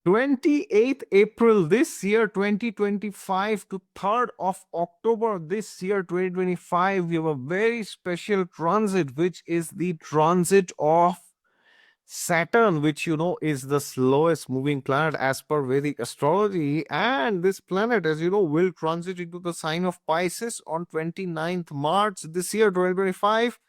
28th April this year 2025 to 3rd of October this year 2025, we have a very special transit, which is the transit of Saturn, which is the slowest moving planet as per Vedic astrology. And this planet, as you know, will transit into the sign of Pisces on 29th March this year 2025.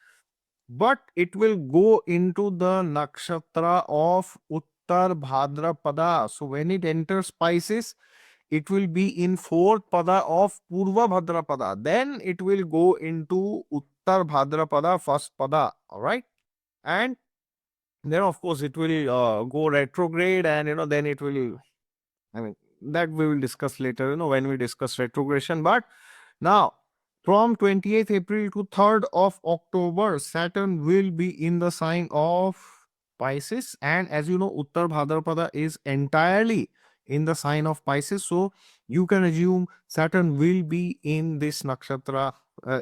But it will go into the nakshatra of UTTARABHADRAPADA. So when it enters Pisces, it will be in fourth pada of Purvabhadrapada. Then it will go into UTTARABHADRAPADA, first pada. All right. And then, of course, it will go retrograde, and then it will, I mean, that we will discuss later, when we discuss retrogression. But now, from 28th April to 3rd of October, Saturn will be in the sign of Pisces. And as you know, Uttar Bhadrapada is entirely in the sign of Pisces. So you can assume Saturn will be in this nakshatra,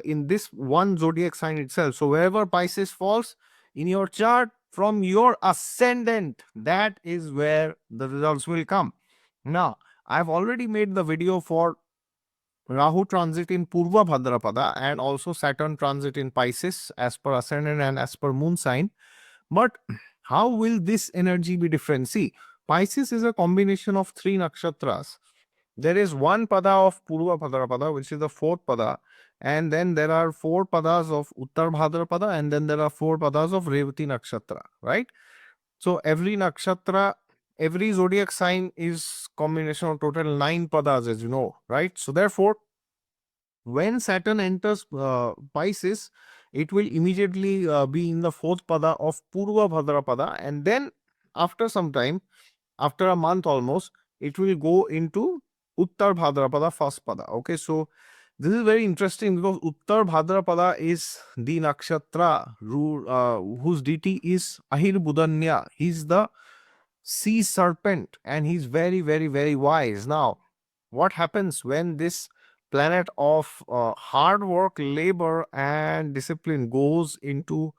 in this one zodiac sign itself. So wherever Pisces falls in your chart, from your ascendant, that is where the results will come. Now, I've already made the video for Rahu transit in Purva Bhadrapada and also Saturn transit in Pisces as per ascendant and as per moon sign. But how will this energy be different? See, Pisces is a combination of three nakshatras. There is one pada of Purva Bhadrapada, which is the fourth pada, and then there are four padas of Uttar Bhadrapada, and then there are four padas of Revati nakshatra, right? So every nakshatra, every zodiac sign is combination of total 9 padas, as you know, right? So therefore, when Saturn enters Pisces, it will immediately be in the fourth pada of Purva Bhadrapada, and then after some time, after a month almost, it will go into Uttar Bhadrapada, first pada. Okay, so this is very interesting because Uttar Bhadrapada is the nakshatra whose deity is Ahir Budanya. He's the sea serpent and he's very, very, very wise. Now, what happens when this planet of hard work, labor, and discipline goes into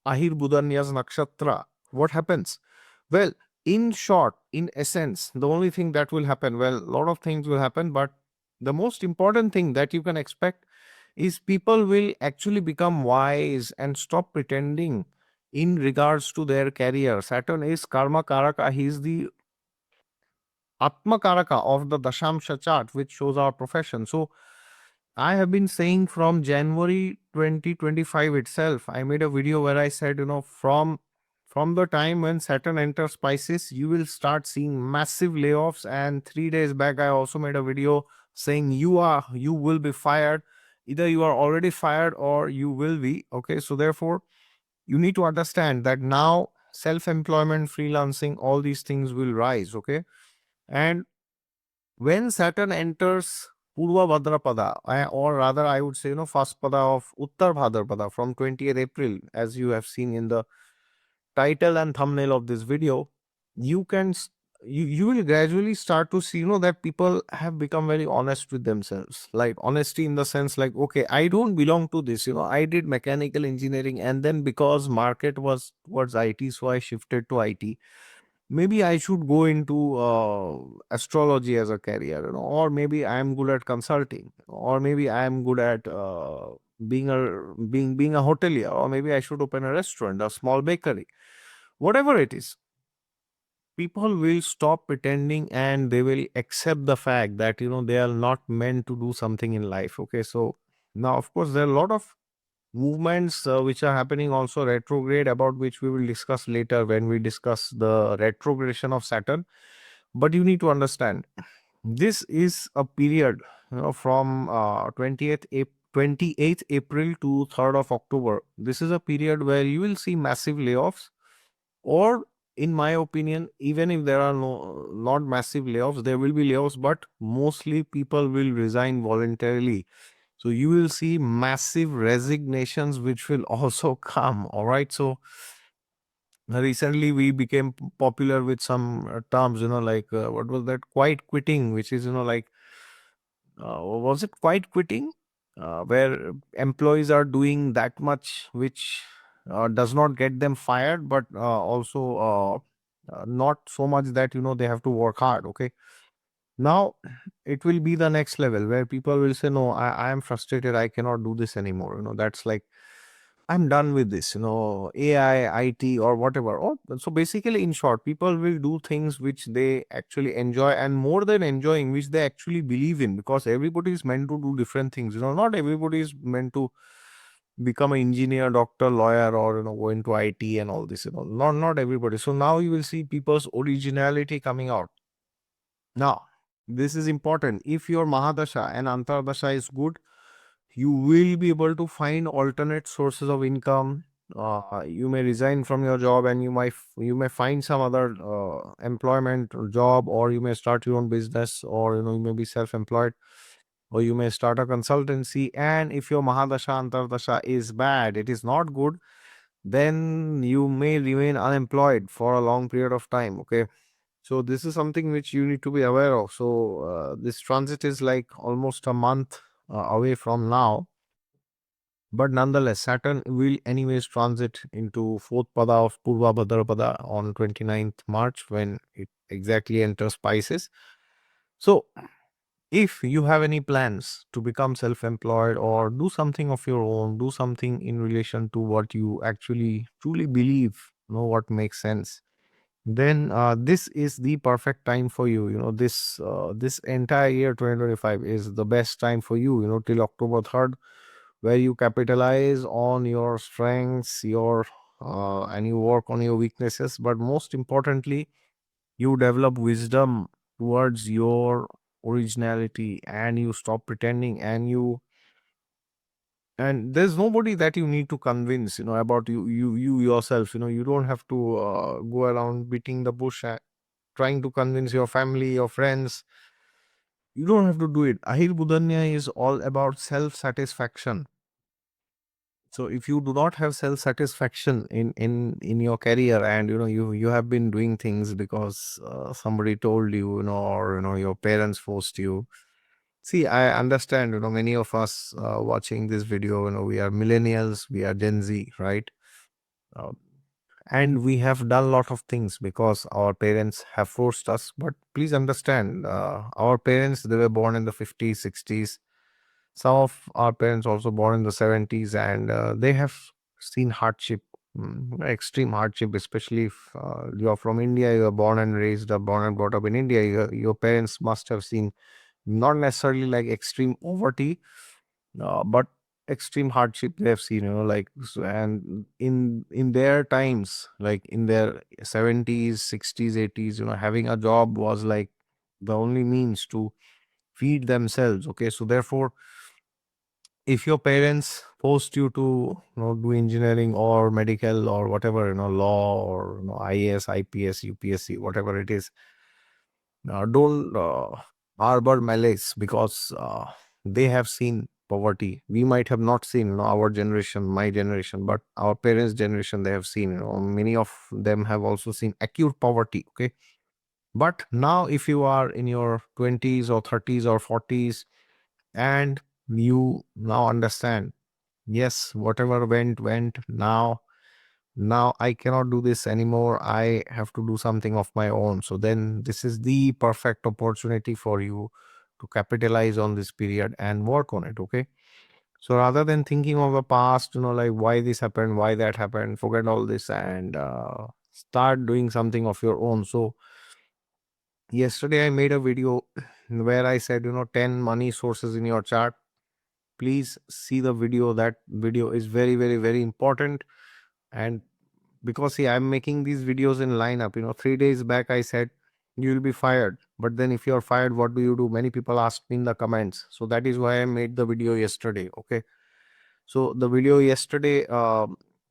Ahir Budanya's nakshatra? What happens? Well, in short, in essence, the only thing that will happen, well, a lot of things will happen, but the most important thing that you can expect is people will actually become wise and stop pretending in regards to their career. Saturn is Karma Karaka. He is the Atma Karaka of the Dashamsha chart, which shows our profession. So I have been saying from January 2025 itself, I made a video where I said, from the time when Saturn enters Pisces, you will start seeing massive layoffs. And 3 days back, I also made a video saying you will be fired. Either you are already fired or you will be. Okay, so therefore, you need to understand that now self-employment, freelancing, all these things will rise. Okay, and when Saturn enters Purva Bhadrapada, or rather I would say, first pada of Uttar Bhadrapada from 20th April, as you have seen in the title and thumbnail of this video, you can you will gradually start to see that people have become very honest with themselves. Like honesty in the sense like, okay, I don't belong to this, I did mechanical engineering, and then because market was towards IT, so I shifted to IT. Maybe I should go into astrology as a career, or maybe I am good at consulting, or maybe I am good at being a hotelier, or maybe I should open a restaurant, a small bakery. Whatever it is, people will stop pretending and they will accept the fact that they are not meant to do something in life. Okay, so now of course there are a lot of movements which are happening also retrograde, about which we will discuss later when we discuss the retrogression of Saturn. But you need to understand, this is a period from 28th April to 3rd of October. This is a period where you will see massive layoffs, or in my opinion, even if there are not massive layoffs, there will be layoffs, but mostly people will resign voluntarily. So you will see massive resignations, which will also come. All right. So recently we became popular with some terms, like what was that? Quiet quitting, which is, like, was it quiet quitting? Where employees are doing that much, which does not get them fired, but also not so much that they have to work hard. Okay, now it will be the next level where people will say, no, I am frustrated, I cannot do this anymore. That's like, I'm done with this, AI, IT, or whatever. Oh, so basically, in short, people will do things which they actually enjoy, and more than enjoying, which they actually believe in, because everybody is meant to do different things. Not everybody is meant to become an engineer, doctor, lawyer, or go into IT and all this. Not everybody. So now you will see people's originality coming out. Now, this is important. If your Mahadasha and Antardasha is good, you will be able to find alternate sources of income. You may resign from your job, and you may find some other employment or job, or you may start your own business, or you may be self-employed, or you may start a consultancy. And if your Mahadasha Antardasha is bad, it is not good, then you may remain unemployed for a long period of time. Okay, so this is something which you need to be aware of. So this transit is like almost a month away from now. But nonetheless, Saturn will anyways transit into fourth pada of Purva Bhadrapada on 29th March, when it exactly enters Pisces. So if you have any plans to become self-employed or do something of your own, do something in relation to what you actually truly believe, what makes sense, then this is the perfect time for you. This entire year 2025 is the best time for you, till October 3rd, where you capitalize on your strengths, your and you work on your weaknesses, but most importantly, you develop wisdom towards your originality, and you stop pretending, and there's nobody that you need to convince, about you yourself. You don't have to go around beating the bush, trying to convince your family, your friends. You don't have to do it. Ahir Budanya is all about self satisfaction. So if you do not have self satisfaction in your career, and you have been doing things because somebody told you, or your parents forced you. See, I understand, many of us watching this video, we are millennials, we are Gen Z, right? Uh, and we have done a lot of things because our parents have forced us. But please understand, our parents, they were born in the 50s, 60s. Some of our parents also born in the 70s, and they have seen hardship, extreme hardship, especially if you're from India, you are born and raised up, born and brought up in India. Your parents must have seen not necessarily like extreme poverty, but extreme hardship they have seen, like and in their times, like in their 70s, 60s, 80s, having a job was like the only means to feed themselves. Okay, so therefore, if your parents forced you to do engineering or medical or whatever, law, or IAS, IPS, UPSC, whatever it is, don't harbor malice, because they have seen poverty. We might have not seen, our generation, my generation, but our parents' generation, they have seen, many of them have also seen acute poverty. Okay. But now, if you are in your 20s or 30s or 40s, and you now understand, yes, whatever went, now I cannot do this anymore, I have to do something of my own. So then this is the perfect opportunity for you to capitalize on this period and work on it. Okay, so rather than thinking of the past, like why this happened, why that happened, forget all this, and start doing something of your own. So yesterday I made a video where I said, 10 money sources in your chart. Please see the video. That video is very, very, very important. And because, see, I'm making these videos in lineup. 3 days back I said you will be fired, but then if you're fired, what do you do? Many people asked me in the comments, so that is why I made the video yesterday. Okay, so the video yesterday,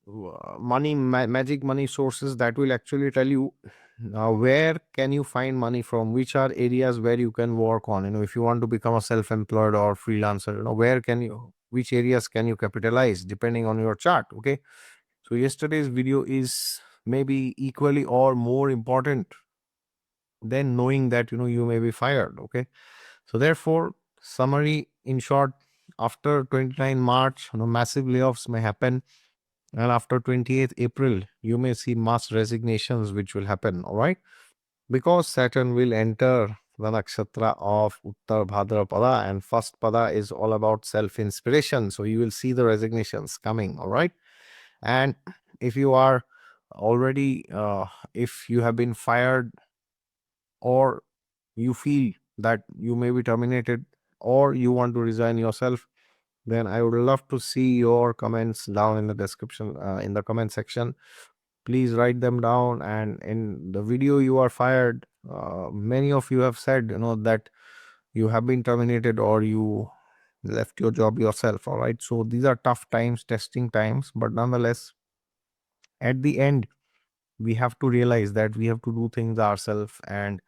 magic money sources, that will actually tell you where can you find money from, which are areas where you can work on. If you want to become a self-employed or freelancer, where can you, which areas can you capitalize depending on your chart. Okay, so yesterday's video is maybe equally or more important than knowing that you may be fired. Okay, so therefore, summary in short, after 29 March, massive layoffs may happen, And after 28th April, you may see mass resignations which will happen, all right? Because Saturn will enter the nakshatra of UTTARABHADRAPADA, and first pada is all about self-inspiration. So you will see the resignations coming, all right? And if you are already, if you have been fired, or you feel that you may be terminated, or you want to resign yourself, then I would love to see your comments down in the description, in the comment section. Please write them down. And in the video you are fired, many of you have said, that you have been terminated or you left your job yourself. All right. So these are tough times, testing times, but nonetheless, at the end, we have to realize that we have to do things ourselves, and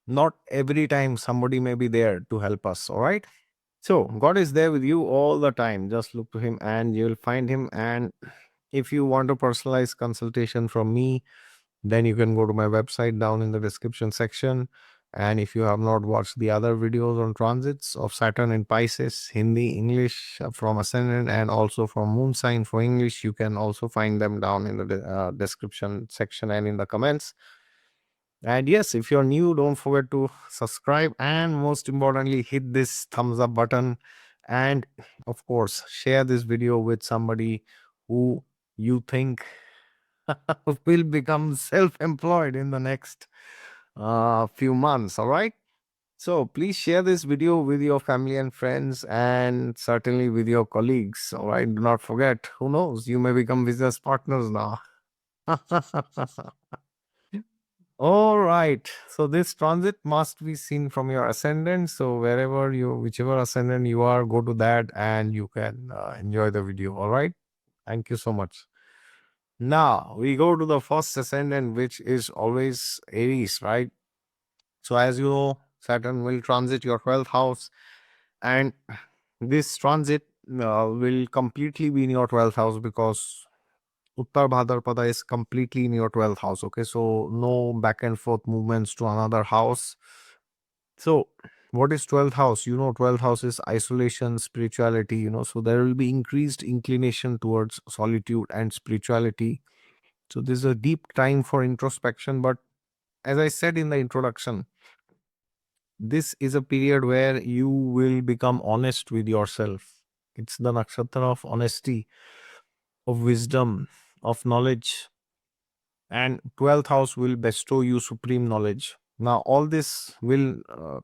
not every time somebody may be there to help us. All right. So God is there with you all the time. Just look to Him and you'll find Him. And if you want a personalized consultation from me, then you can go to my website down in the description section. And if you have not watched the other videos on transits of Saturn in Pisces, Hindi, English from Ascendant, and also from Moon sign for English, you can also find them down in the description section and in the comments. And yes, if you're new, don't forget to subscribe, and most importantly, hit this thumbs up button. And of course, share this video with somebody who you think will become self-employed in the next few months. All right. So please share this video with your family and friends, and certainly with your colleagues. All right. Do not forget, who knows, you may become business partners now. All right. So this transit must be seen from your ascendant. So wherever you, whichever ascendant you are, go to that and you can enjoy the video. All right. Thank you so much. Now we go to the first ascendant, which is always Aries, right? So as you know, Saturn will transit your 12th house, and this transit will completely be in your 12th house because Uttar Bhadrapada is completely in your 12th house. Okay, so no back and forth movements to another house. So, what is 12th house? 12th house is isolation, spirituality, so there will be increased inclination towards solitude and spirituality. So, this is a deep time for introspection. But as I said in the introduction, this is a period where you will become honest with yourself. It's the nakshatra of honesty, of wisdom, of knowledge, and 12th house will bestow you supreme knowledge. Now all this will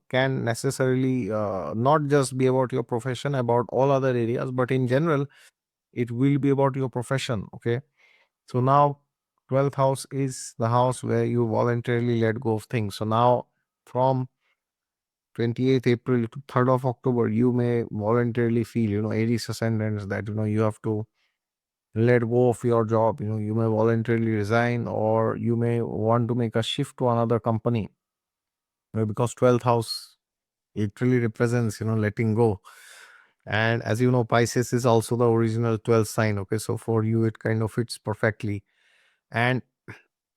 can necessarily not just be about your profession, about all other areas, but in general it will be about your profession. Okay, so now 12th house is the house where you voluntarily let go of things. So now from 28th April to 3rd of October, you may voluntarily feel, Aries ascendants, that you have to let go of your job. You may voluntarily resign, or you may want to make a shift to another company, because 12th house, it really represents, letting go. And as you know, Pisces is also the original 12th sign. Okay, so for you it kind of fits perfectly. And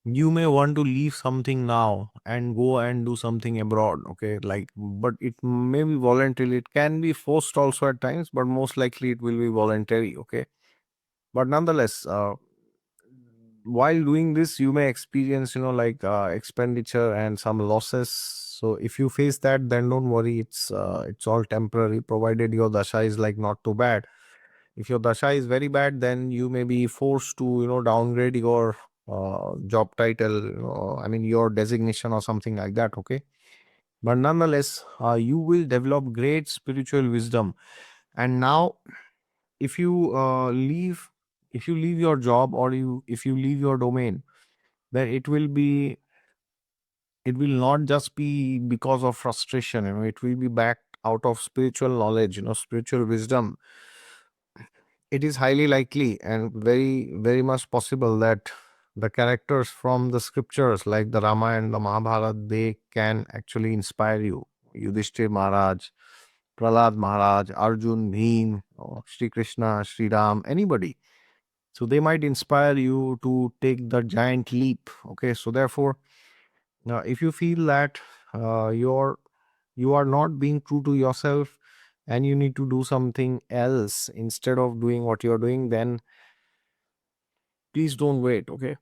you may want to leave something now and go and do something abroad. Okay, like, but it may be voluntary, it can be forced also at times, but most likely it will be voluntary. Okay, but nonetheless, while doing this you may experience, expenditure and some losses. So if you face that, then don't worry, it's all temporary, provided your dasha is like not too bad. If your dasha is very bad, then you may be forced to, downgrade your job title, I mean your designation or something like that. Okay, but nonetheless, you will develop great spiritual wisdom. And now if you leave your job, or if you leave your domain, then it will not just be because of frustration. It will be backed out of spiritual knowledge, spiritual wisdom. It is highly likely and very, very much possible that the characters from the scriptures like the Ramayana and the Mahabharata, they can actually inspire you. Yudhishthir Maharaj, Prahlad Maharaj, Arjun, Bhim, or Sri Krishna, Sri Ram, anybody. So they might inspire you to take the giant leap. Okay, so therefore, if you feel that you are not being true to yourself, and you need to do something else instead of doing what you're doing, then please don't wait. Okay,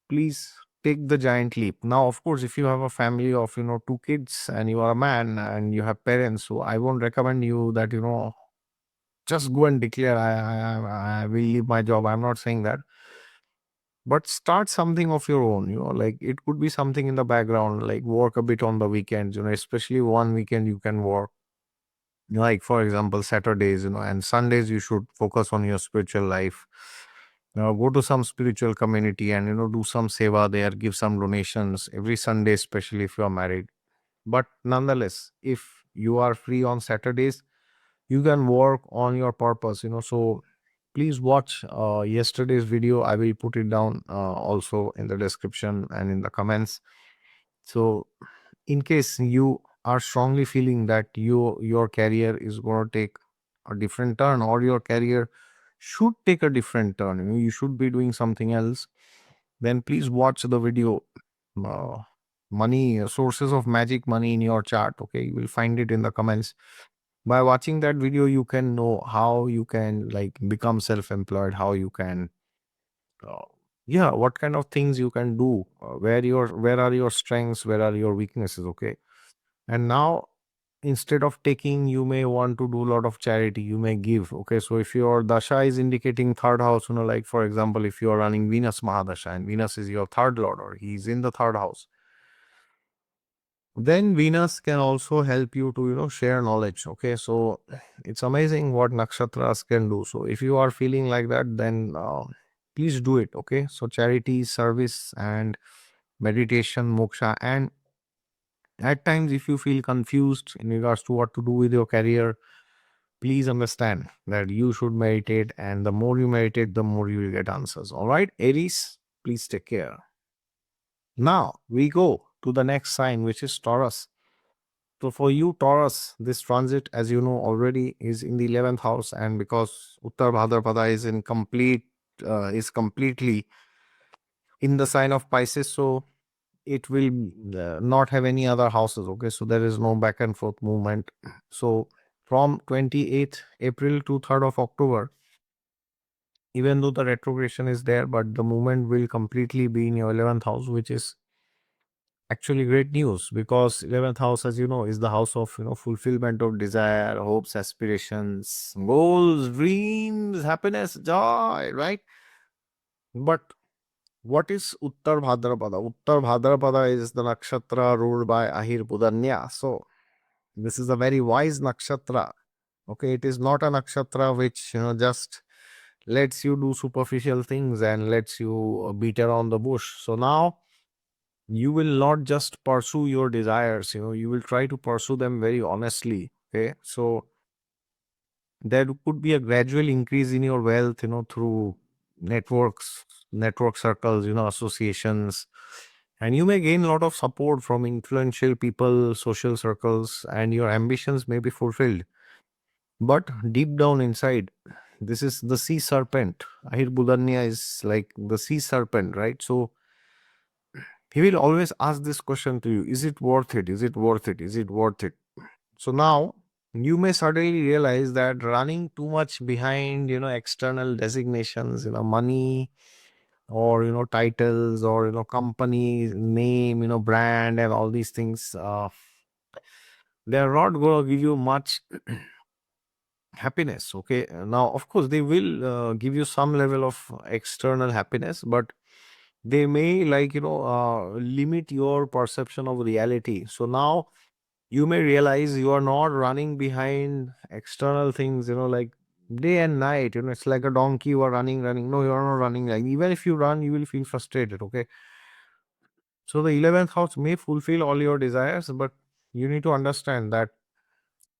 please take the giant leap. Now, of course, if you have a family of, two kids and you are a man and you have parents, so I won't recommend you that, just go and declare I will leave my job. I'm not saying that, but start something of your own. Like it could be something in the background, like work a bit on the weekends. Especially one weekend you can work. Like for example, Saturdays, and Sundays you should focus on your spiritual life. Go to some spiritual community and do some seva there, give some donations every Sunday, especially if you are married. But nonetheless, if you are free on Saturdays, you can work on your purpose. So please watch yesterday's video. I will put it down also in the description and in the comments. So in case you are strongly feeling that your career is going to take a different turn, or your career should take a different turn, you should be doing something else, then please watch the video, uh, money sources of magic money in your chart. Okay, you will find it in the comments. By watching that video, you can know how you can like become self-employed, how you can uh, yeah, what kind of things you can do, where are your strengths, where are your weaknesses. Okay, and now instead of taking, you may want to do a lot of charity, you may give. Okay, so if your dasha is indicating third house, like for example, if you are running Venus Mahadasha and Venus is your third lord, or he's in the third house, then Venus can also help you to share knowledge. Okay, so it's amazing what nakshatras can do. So if you are feeling like that, then please do it. Okay, so charity, service, and meditation, moksha. And at times, if you feel confused in regards to what to do with your career, please understand that you should meditate, and the more you meditate, the more you will get answers. All right, Aries, please take care. Now we go to the next sign, which is Taurus. So for you, Taurus, this transit, as you know already, is in the 11th house, and because UTTARABHADRAPADA is completely in the sign of Pisces, so it will not have any other houses. Okay, so there is no back and forth movement. So from 28th April to 3rd of October, even though the retrogression is there, but the movement will completely be in your 11th house, which is actually great news, because 11th house, as you know, is the house of fulfillment of desire, hopes, aspirations, goals, dreams, happiness, joy, right? But what is Uttar Bhadrapada? Uttar Bhadrapada is the nakshatra ruled by Ahir Budanya. So this is a very wise nakshatra. Okay, it is not a nakshatra which just lets you do superficial things and lets you beat around the bush. So now you will not just pursue your desires, you will try to pursue them very honestly. Okay, so there could be a gradual increase in your wealth, through network circles, associations, and you may gain a lot of support from influential people, social circles, and your ambitions may be fulfilled. But deep down inside, this is the sea serpent. Ahir Budanya is like the sea serpent, right? So he will always ask this question to you: is it worth it? Is it worth it? Is it worth it? So now you may suddenly realize that running too much behind, external designations, money, or, titles, or, company name, brand, and all these things, they're not going to give you much happiness. Okay. Now, of course, they will give you some level of external happiness, but they may limit your perception of reality. So now you may realize you are not running behind external things, like day and night, it's like a donkey, you are running. No, you are not running. Like, even if you run, you will feel frustrated. Okay, so the 11th house may fulfill all your desires, but you need to understand that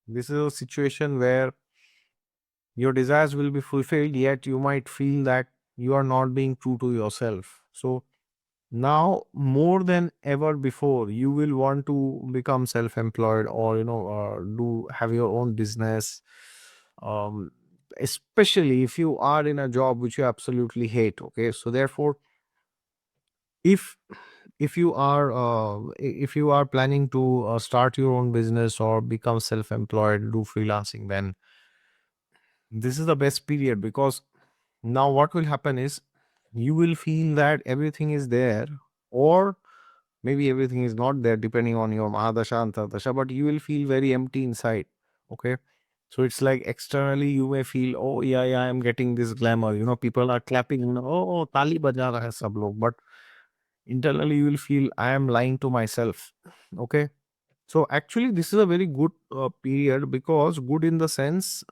this is a situation where your desires will be fulfilled, yet you might feel that you are not being true to yourself. So now more than ever before, you will want to become self-employed, or do have your own business, um especially if you are in a job which you absolutely hate. Okay, so therefore, if if you are planning to start your own business or become self-employed, do freelancing, then this is the best period. Because now what will happen is, you will feel that everything is there, or maybe everything is not there, depending on your Mahadasha and Antardasha, but you will feel very empty inside. Okay. So it's like externally you may feel, oh yeah, yeah, I'm getting this glamour. People are clapping, oh, tali baja raha hai sab log. But internally you will feel I am lying to myself. Okay. So actually, this is a very good period, because good in the sense,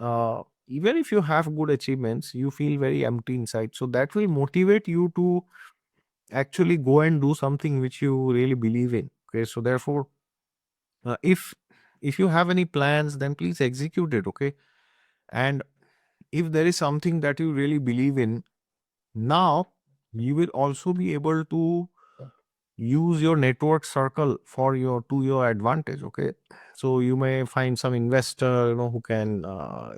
even if you have good achievements, you feel very empty inside. So that will motivate you to actually go and do something which you really believe in. Okay, so therefore, if you have any plans, then please execute it. Okay, and if there is something that you really believe in, now you will also be able to use your network circle for your advantage. Okay, so you may find some investor who can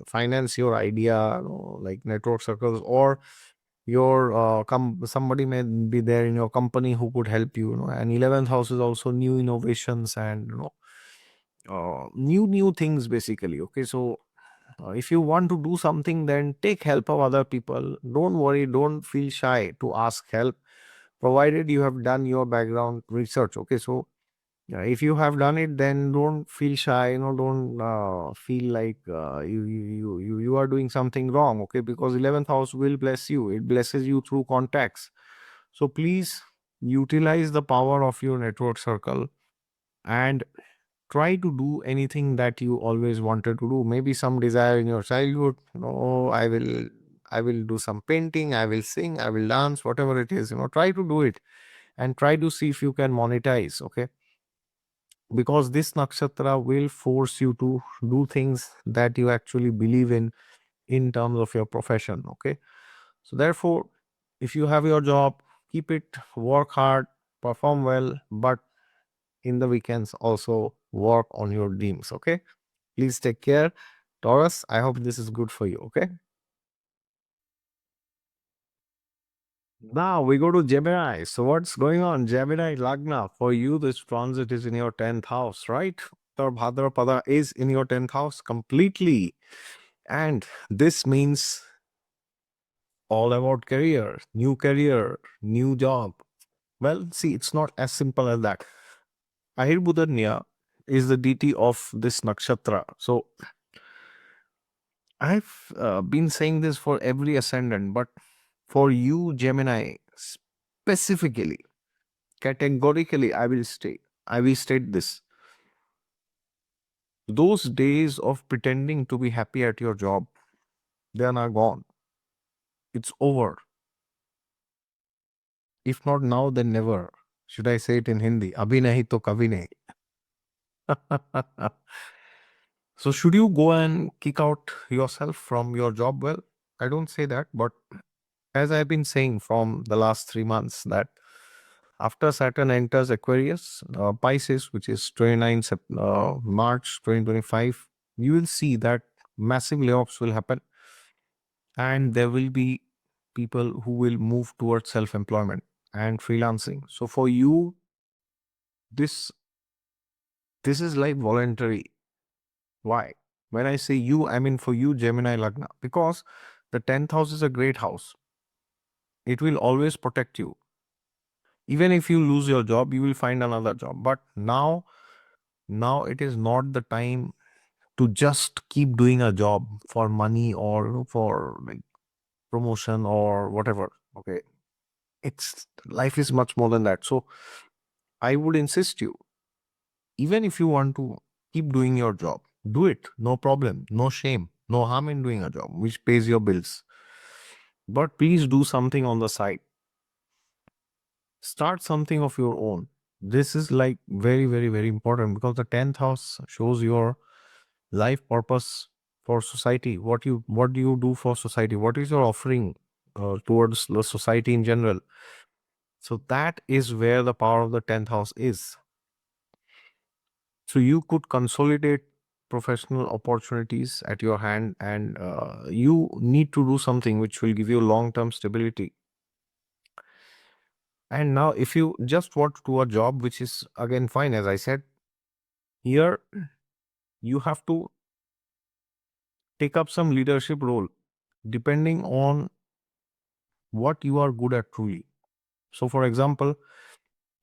finance your idea, like network circles, or your somebody may be there in your company who could help you. And 11th house is also new innovations and new things basically. Okay, so if you want to do something, then take help of other people. Don't worry, don't feel shy to ask help, provided you have done your background research. Okay, so if you have done it, then don't feel shy. Don't feel like you are doing something wrong. Okay, because 11th house will bless you. It blesses you through contacts. So please utilize the power of your network circle and try to do anything that you always wanted to do. Maybe some desire in your childhood. I will do some painting. I will sing. I will dance. Whatever it is. Try to do it and try to see if you can monetize. Okay, because this nakshatra will force you to do things that you actually believe in terms of your profession. Okay, so therefore, if you have your job, keep it, work hard, perform well, but in the weekends also work on your dreams. Okay, please take care, Taurus. I hope this is good for you. Okay, now we go to Gemini. So what's going on, Gemini Lagna? For you, this transit is in your 10th house, right? Bhadrapada is in your 10th house completely. And this means all about career, new job. Well, see, it's not as simple as that. Ahirbudanya is the deity of this nakshatra. So I've been saying this for every ascendant, but for you, Gemini, specifically, categorically, I will state this. Those days of pretending to be happy at your job, they are now gone. It's over. If not now, then never. Should I say it in Hindi? Abhi nahi to kabhi nahi. So should you go and kick out yourself from your job? Well, I don't say that, but as I've been saying from the last 3 months, that after Saturn enters Aquarius, Pisces, which is 29 March 2025, you will see that massive layoffs will happen, and there will be people who will move towards self-employment and freelancing. So for you, this this is like voluntary. Why? When I say you, I mean for you, Gemini Lagna, because the 10th house is a great house. It will always protect you. Even if you lose your job, you will find another job. But now it is not the time to just keep doing a job for money, or for like promotion or whatever. Okay, it's life is much more than that. So I would insist you, even if you want to keep doing your job, do it. No problem, no shame, no harm in doing a job which pays your bills. But please do something on the side. Start something of your own. This is like very, very, very important, because the 10th house shows your life purpose for society. What do you do for society? What is your offering towards the society in general? So that is where the power of the 10th house is. So you could consolidate professional opportunities at your hand, and you need to do something which will give you long term stability. And now, if you just want to do a job, which is again fine, as I said, here you have to take up some leadership role, depending on what you are good at truly. So for example,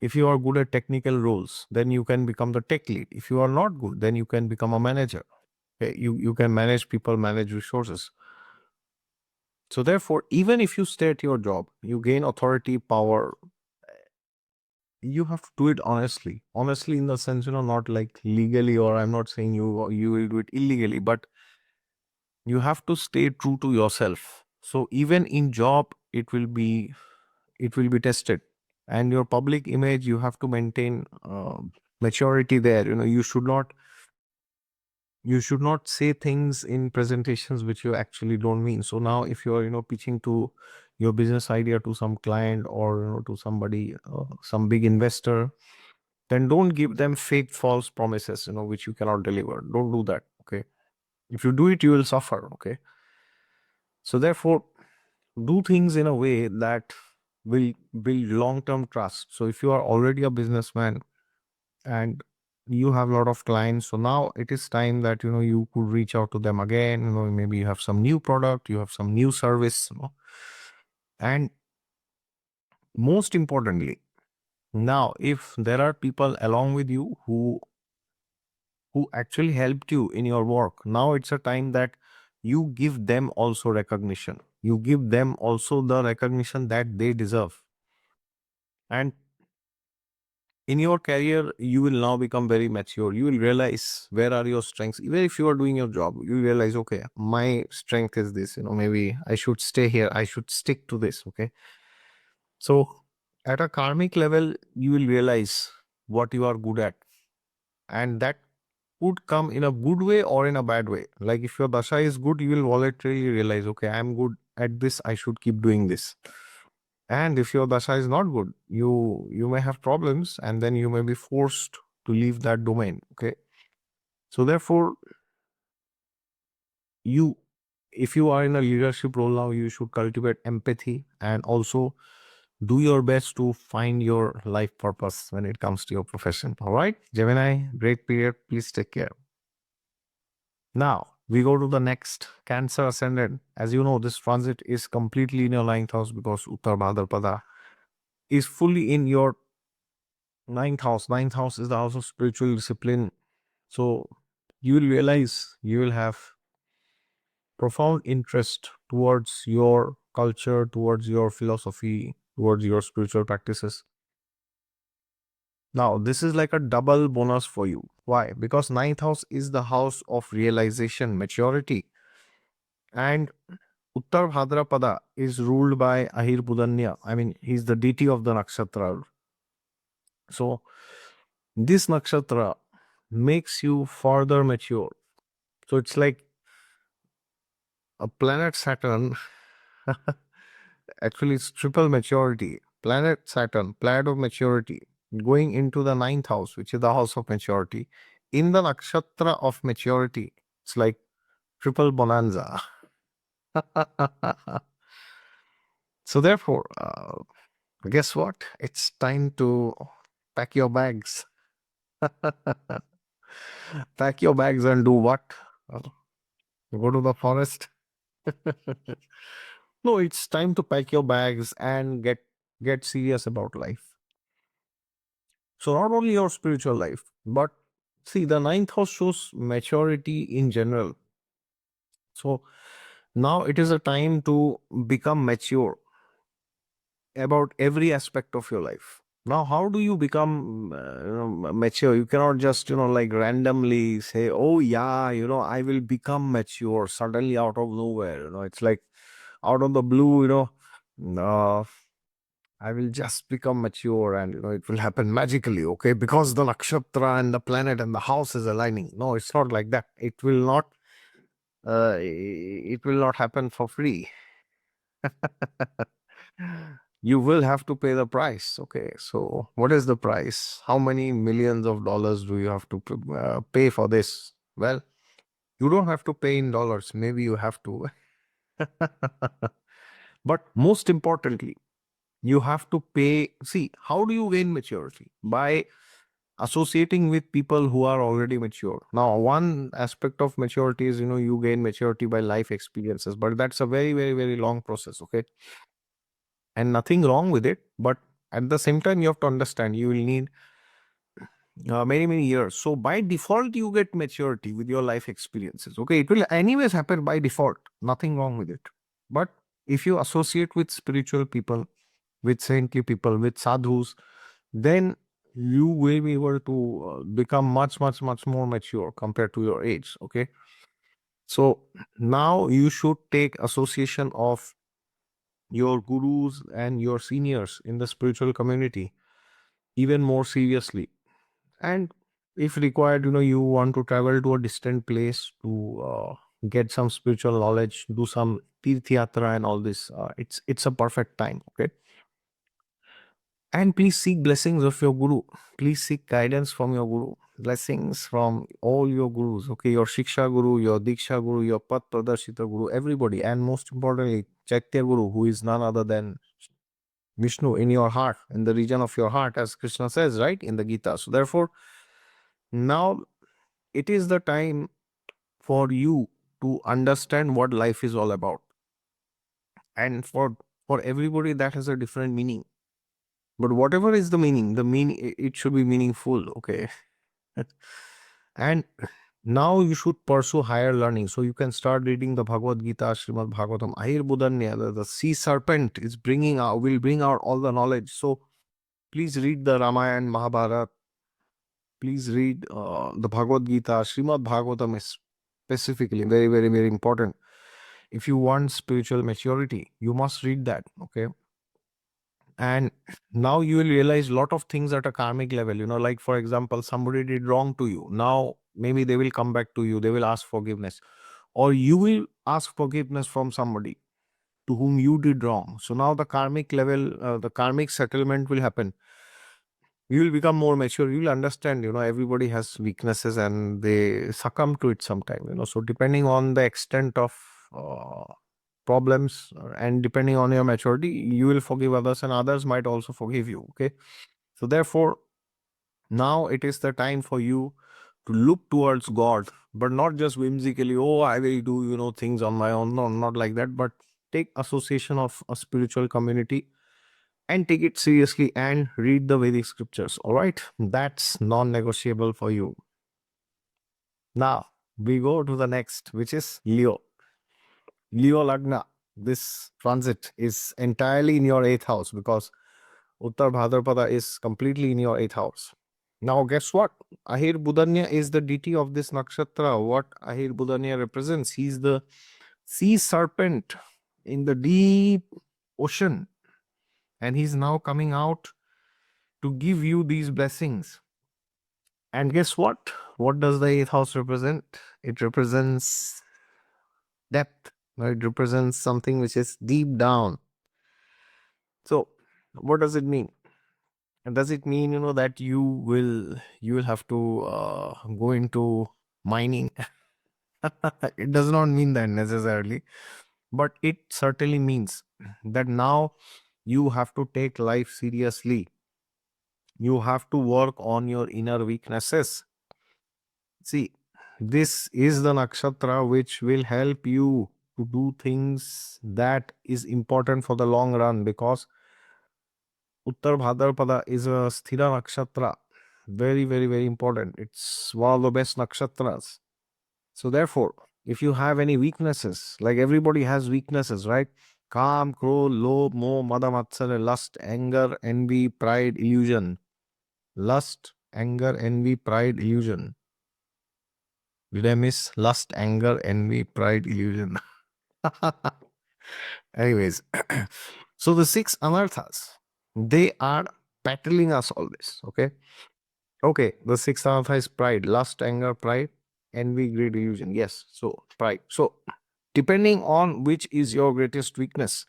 if you are good at technical roles, then you can become the tech lead. If you are not good, then you can become a manager. Okay? You can manage people, manage resources. So therefore, even if you stay at your job, you gain authority, power, you have to do it honestly. Honestly in the sense, not like legally, or I'm not saying you will do it illegally, but you have to stay true to yourself. So even in job, it will be tested. And your public image, you have to maintain maturity there. You should not say things in presentations which you actually don't mean. So now if you're pitching to your business idea to some client, or to somebody, some big investor, then don't give them fake false promises, which you cannot deliver. Don't do that. Okay. If you do it, you will suffer. Okay. So therefore, do things in a way that will build long term trust. So if you are already a businessman and you have a lot of clients, so now it is time that you could reach out to them again. Maybe you have some new product, you have some new service, and most importantly, now if there are people along with you who actually helped you in your work, now it's a time that you give them also recognition. You give them also the recognition that they deserve. And in your career, you will now become very mature. You will realize where are your strengths. Even if you are doing your job, you realize, okay, my strength is this. Maybe I should stay here. I should stick to this. Okay. So at a karmic level, you will realize what you are good at. And that would come in a good way or in a bad way. Like if your dasha is good, you will voluntarily realize, okay, I'm good at this. I should keep doing this. And if your dasha is not good, you may have problems, and then you may be forced to leave that domain. Okay. So therefore, you if you are in a leadership role now, you should cultivate empathy and also do your best to find your life purpose when it comes to your profession. All right, Gemini, great period. Please take care. Now we go to the next, Cancer ascendant. As you know, this transit is completely in your ninth house because UTTARABHADRAPADA is fully in your ninth house. Ninth house is the house of spiritual discipline. So you will realize you will have profound interest towards your culture, towards your philosophy, towards your spiritual practices. Now, this is like a double bonus for you. Why? Because ninth house is the house of realization, maturity. And Uttar Bhadrapada is ruled by Ahir Budanya. I mean, he's the deity of the nakshatra. So, this nakshatra makes you further mature. So, it's like a planet Saturn. Actually, it's triple maturity. Planet Saturn, planet of maturity, going into the ninth house, which is the house of maturity. In the nakshatra of maturity, it's like triple bonanza. So therefore, guess what? It's time to pack your bags. Pack your bags and do what? Uh, Go to the forest. No, it's time to pack your bags and get serious about life. So not only your spiritual life, but see, the ninth house shows maturity in general. So now it is a time to become mature about every aspect of your life. Now, how do you become mature? You cannot just, like randomly say, oh, yeah, I will become mature suddenly out of nowhere. It's like out of the blue, uh, I will just become mature and it will happen magically, okay? Because the nakshatra and the planet and the house is aligning. No, it's not like that. It will not happen for free. You will have to pay the price. Okay, so what is the price? How many millions of dollars do you have to pay for this? Well, you don't have to pay in dollars. Maybe you have to. But most importantly, you have to pay. See, how do you gain maturity? By associating with people who are already mature. Now, one aspect of maturity is, you gain maturity by life experiences, but that's a very, very, very long process. Okay. and nothing wrong with it. But at the same time, you have to understand you will need many years. So by default, you get maturity with your life experiences. Okay, it will anyways happen by default. Nothing wrong with it. But if you associate with spiritual people, with saintly people, with sadhus, then you will be able to become much more mature compared to your age. Okay, so now you should take association of your gurus and your seniors in the spiritual community even more seriously. And if required, you want to travel to a distant place to get some spiritual knowledge, do some tirth yatra and all this, it's a perfect time. Okay, and please seek blessings of your guru. Please seek guidance from your guru, blessings from all your gurus. Okay, your shiksha guru, your diksha guru, your pat pradarshita guru, everybody. And most importantly, chaitya guru, who is none other than Vishnu in your heart, in the region of your heart, as Krishna says, right, in the Gita. So therefore, now it is the time for you to understand what life is all about. And for everybody, that has a different meaning. But whatever is the meaning, it should be meaningful. Okay. And now you should pursue higher learning. So you can start reading the Bhagavad Gita, Srimad Bhagavatam, Ahir Budanya, the sea serpent is will bring out all the knowledge. So please read the Ramayana, Mahabharata. Please read the Bhagavad Gita, Srimad Bhagavatam is specifically very important. If you want spiritual maturity, you must read that. Okay. And now you will realize a lot of things at a karmic level, like for example, somebody did wrong to you. Now maybe they will come back to you, they will ask forgiveness, or you will ask forgiveness from somebody to whom you did wrong. So now the karmic level, the karmic settlement will happen. You will become more mature. You will understand, everybody has weaknesses and they succumb to it sometime, so depending on the extent of problems and depending on your maturity, you will forgive others and others might also forgive you. Okay, so therefore now it is the time for you to look towards God, but not just whimsically, oh, I will do things on my own. No, not like that, but take association of a spiritual community and take it seriously and read the Vedic scriptures. All right, that's non-negotiable for you. Now we go to the next, which is Leo. Leo Lagna. This transit is entirely in your 8th house because UTTARABHADRAPADA is completely in your 8th house. Now, guess what? Ahir Budanya is the deity of this nakshatra. What Ahir Budanya represents? He's the sea serpent in the deep ocean. And he's now coming out to give you these blessings. And guess what? What does the 8th house represent? It represents depth. It represents something which is deep down. So, what does it mean? And does it mean that you will have to go into mining? It does not mean that necessarily, but it certainly means that now you have to take life seriously. You have to work on your inner weaknesses. See, this is the nakshatra which will help you to do things that is important for the long run, because Uttar Bhadrapada is a sthira nakshatra. Very important. It's one of the best nakshatras. So therefore, if you have any weaknesses, like everybody has weaknesses, right? Kam, krodh, lobh, moh, mada, matsarya, lust, anger, envy, pride, illusion. Lust, anger, envy, pride, illusion. Did I miss lust, anger, envy, pride, illusion? Anyways, so the 6 anarthas, they are battling us always. Okay, the 6th anartha is pride, lust, anger, pride, envy, greed, illusion. Yes, so pride. So depending on which is your greatest weakness,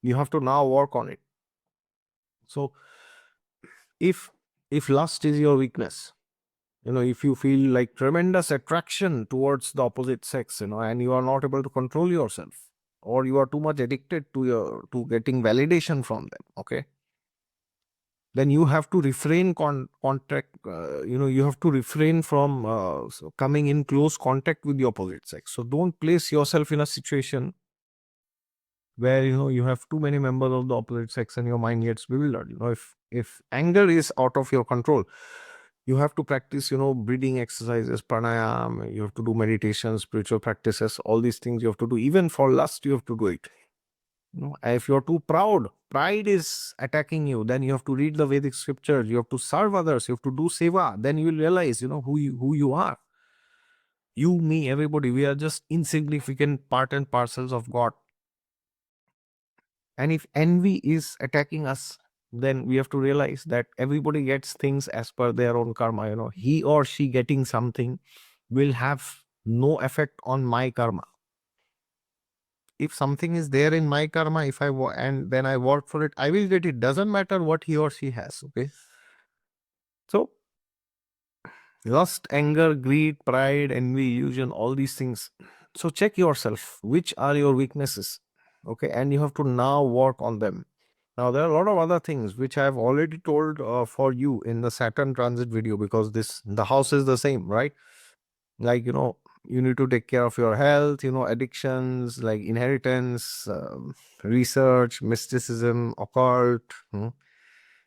you have to now work on it. So if lust is your weakness, if you feel like tremendous attraction towards the opposite sex, and you are not able to control yourself, or you are too much addicted to getting validation from them, okay, then you have to refrain you have to refrain from coming in close contact with the opposite sex. So don't place yourself in a situation where you have too many members of the opposite sex and your mind gets bewildered. If anger is out of your control, you have to practice breathing exercises, pranayam, you have to do meditation, spiritual practices, all these things you have to do. Even for lust you have to do it. If you're too proud, pride is attacking you, then you have to read the Vedic scriptures, you have to serve others, you have to do seva. Then you will realize who you are. You, me, everybody, we are just insignificant part and parcels of God. And if envy is attacking us, then we have to realize that everybody gets things as per their own karma. He or she getting something will have no effect on my karma. If something is there in my karma, if and then I work for it, I will get it. Doesn't matter what he or she has. Okay. So lust, anger, greed, pride, envy, illusion, all these things. So check yourself. Which are your weaknesses? Okay. And you have to now work on them. Now, there are a lot of other things which I have already told for you in the Saturn transit video, because the house is the same, right? Like, you need to take care of your health, addictions like inheritance, research, mysticism, occult,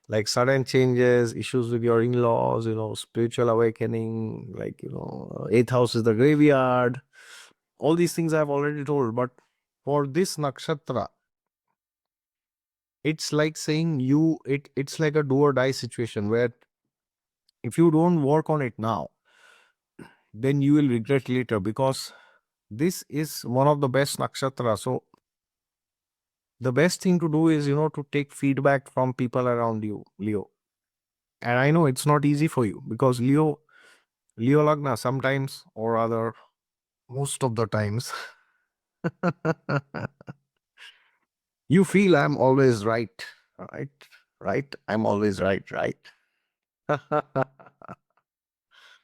like sudden changes, issues with your in-laws, spiritual awakening, like, eighth house is the graveyard. All these things I've already told. But for this nakshatra, it's like saying it's like a do or die situation, where if you don't work on it now, then you will regret later, because this is one of the best nakshatra. So the best thing to do is to take feedback from people around you, Leo. And I know it's not easy for you, because Leo Lagna sometimes, or rather most of the times, you feel I'm always right, right, right. I'm always right, right.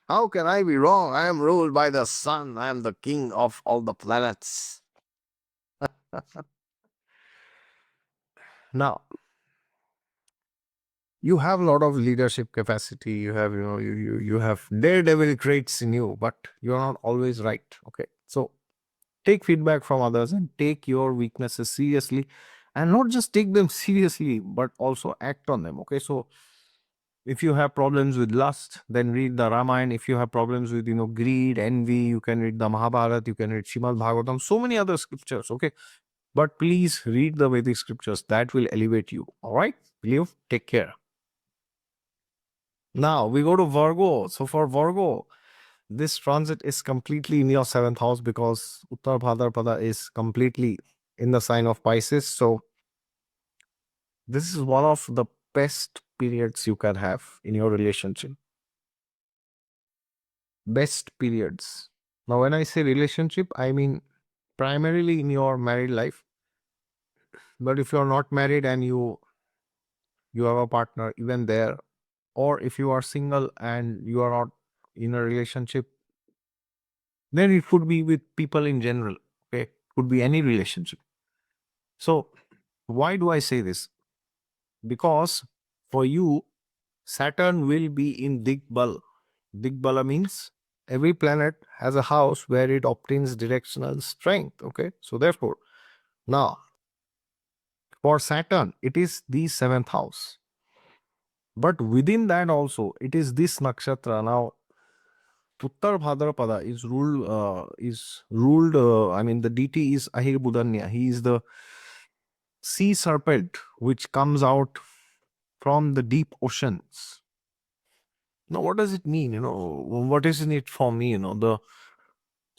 How can I be wrong? I am ruled by the sun. I am the king of all the planets. Now, you have a lot of leadership capacity. You have, you have daredevil traits in you, but you're not always right. Okay. So take feedback from others and take your weaknesses seriously, and not just take them seriously, but also act on them. Okay. So if you have problems with lust, then read the Ramayana. If you have problems with greed, envy, you can read the Mahabharata, you can read Srimad Bhagavatam, so many other scriptures. Okay. But please read the Vedic scriptures. That will elevate you. All right. Leo, take care. Now we go to Virgo. So for Virgo, this transit is completely in your seventh house, because UTTARABHADRAPADA is completely in the sign of Pisces. So this is one of the best periods you can have in your relationship. Best periods. Now, when I say relationship, I mean primarily in your married life. But if you're not married and you have a partner, even there, or if you are single and you are not in a relationship, then it could be with people in general. Okay, could be any relationship. So why do I say this? Because for you, Saturn will be in Digbal. Digbala means every planet has a house where it obtains directional strength. Okay, so therefore, now for Saturn, it is the seventh house. But within that also, it is this nakshatra. Now, Uttar Bhadrapada is ruled. I mean, the deity is Ahir Budanya. He is the sea serpent which comes out from the deep oceans. Now, what does it mean? What is in it for me? So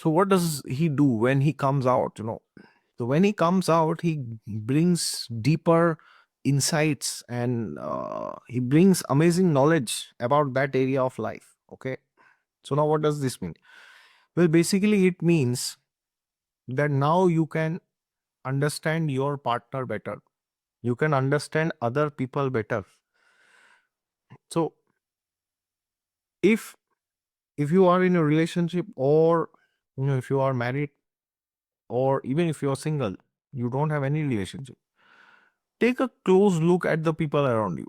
what does he do when he comes out? So when he comes out, he brings deeper insights, and he brings amazing knowledge about that area of life. Okay. So now what does this mean? Well, basically it means that now you can understand your partner better. You can understand other people better. So if you are in a relationship, or if you are married, or even if you're single, you don't have any relationship, take a close look at the people around you.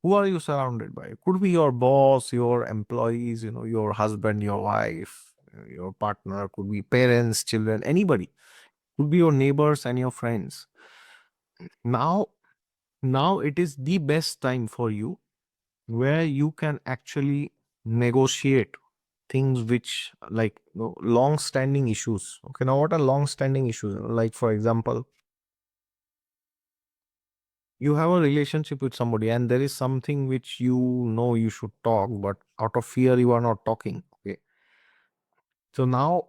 Who are you surrounded by? It could be your boss, your employees, your husband, your wife, your partner, could be parents, children, anybody. could be your neighbors and your friends. Now it is the best time for you where you can actually negotiate things which, like, long standing issues. Okay, now what are long standing issues? Like, for example, you have a relationship with somebody and there is something which you should talk, but out of fear you are not talking. Okay, so now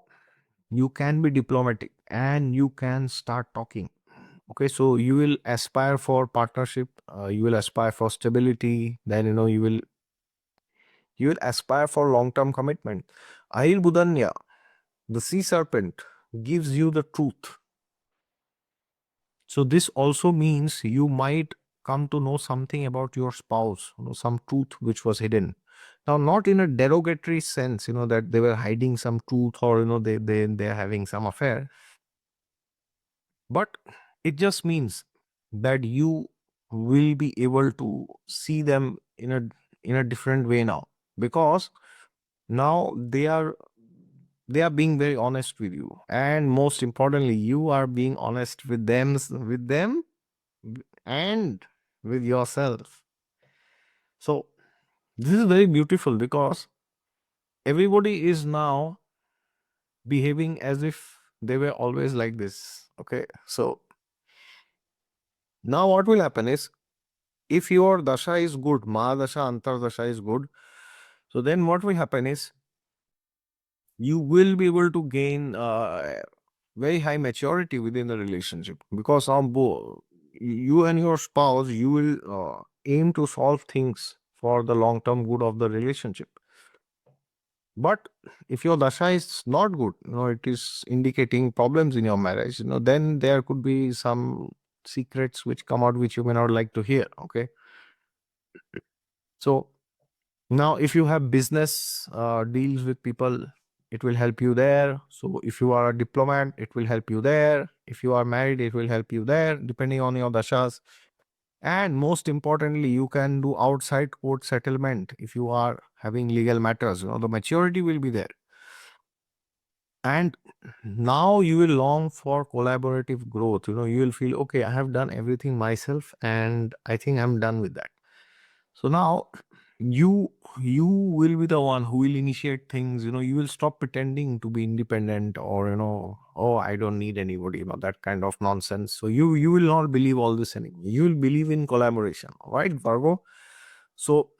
you can be diplomatic and you can start talking. Okay, so you will aspire for partnership, you will aspire for stability, then you will aspire for long term commitment. Ayurveda, the sea serpent, gives you the truth. So this also means you might come to know something about your spouse, some truth which was hidden. Now, not in a derogatory sense, that they were hiding some truth, or they're having some affair, but it just means that you will be able to see them in a different way now, because now they are being very honest with you, and most importantly you are being honest with them and with yourself. So this is very beautiful because everybody is now behaving as if they were always like this. Okay, so now what will happen is, if your dasha is good, mahadasha, antardasha is good, so then what will happen is you will be able to gain very high maturity within the relationship, because on both you and your spouse, you will aim to solve things for the long term good of the relationship. But if your dasha is not good, it is indicating problems in your marriage, then there could be some secrets which come out which you may not like to hear. Okay, so now if you have business deals with people, it will help you there. So if you are a diplomat, it will help you there. If you are married, it will help you there, depending on your dashas. And most importantly, you can do outside court settlement if you are having legal matters. The maturity will be there. And now you will long for collaborative growth. You will feel, okay, I have done everything myself and I think I'm done with that. So now you will be the one who will initiate things. You will stop pretending to be independent, or oh, I don't need anybody, that kind of nonsense. So you will not believe all this anymore. You will believe in collaboration. All right, Virgo. So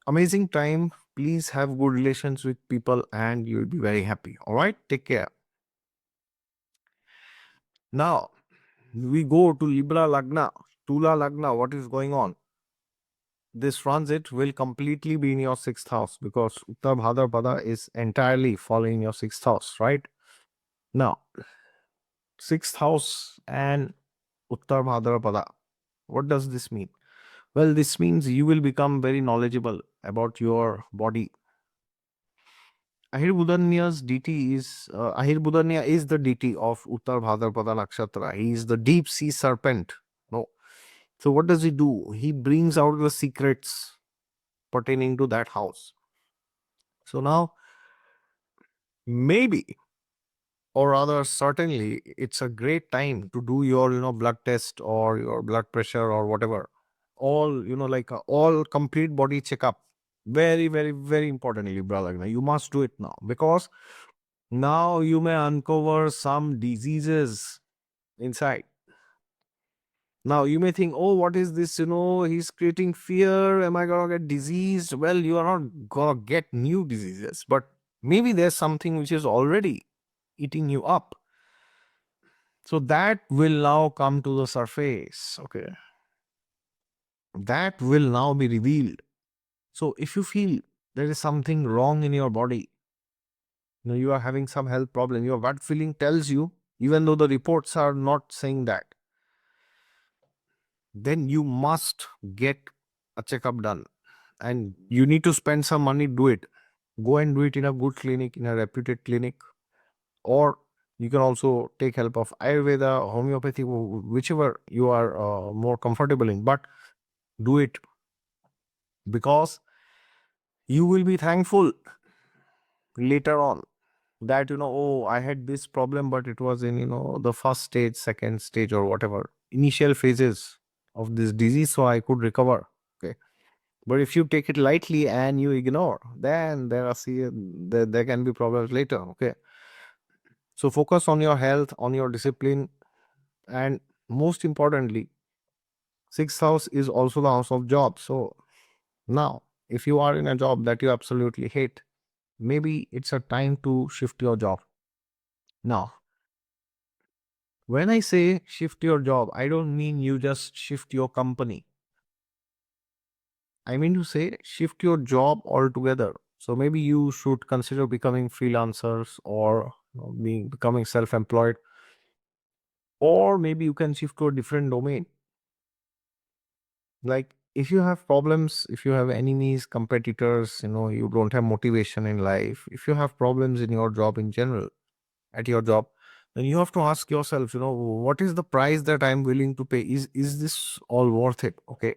amazing time. Please have good relations with people and you'll be very happy. All right, take care. Now we go to Libra Lagna, Tula Lagna. What is going on? This transit will completely be in your sixth house, because UTTARABHADRAPADA is entirely falling in your sixth house, right? Now, sixth house and UTTARABHADRAPADA. What does this mean? Well, this means you will become very knowledgeable about your body. Ahirbudanya's deity is Ahirbudanya is the deity of UTTARABHADRAPADA Nakshatra. He is the deep sea serpent. No. So what does he do? He brings out the secrets pertaining to that house. So now, maybe, or rather certainly, it's a great time to do your blood test or your blood pressure or whatever, all like all complete body checkup. Very, very, very importantly, brother, you must do it now, because now you may uncover some diseases inside. Now you may think, oh, what is this? He's creating fear. Am I gonna get diseased? Well, you are not gonna get new diseases, but maybe there's something which is already eating you up. So that will now come to the surface. Okay. That will now be revealed. So if you feel there is something wrong in your body, you are having some health problem, your gut feeling tells you, even though the reports are not saying that, then you must get a checkup done. And you need to spend some money, do it. Go and do it in a good clinic, in a reputed clinic, or you can also take help of Ayurveda, homeopathy, whichever you are more comfortable in. But do it, because you will be thankful later on. that, oh, I had this problem, but it was in, the first stage, second stage, or whatever initial phases of this disease, so I could recover. Okay. But if you take it lightly and you ignore, then there can be problems later. Okay. So focus on your health, on your discipline, and most importantly, sixth house is also the house of job. So now, if you are in a job that you absolutely hate, maybe it's a time to shift your job. Now, when I say shift your job, I don't mean you just shift your company. I mean to say shift your job altogether. So maybe you should consider becoming freelancers, or becoming self-employed, or maybe you can shift to a different domain. Like, if you have problems, if you have enemies, competitors, you don't have motivation in life, if you have problems in your job in general, at your job, then you have to ask yourself, what is the price that I'm willing to pay? Is this all worth it? Okay.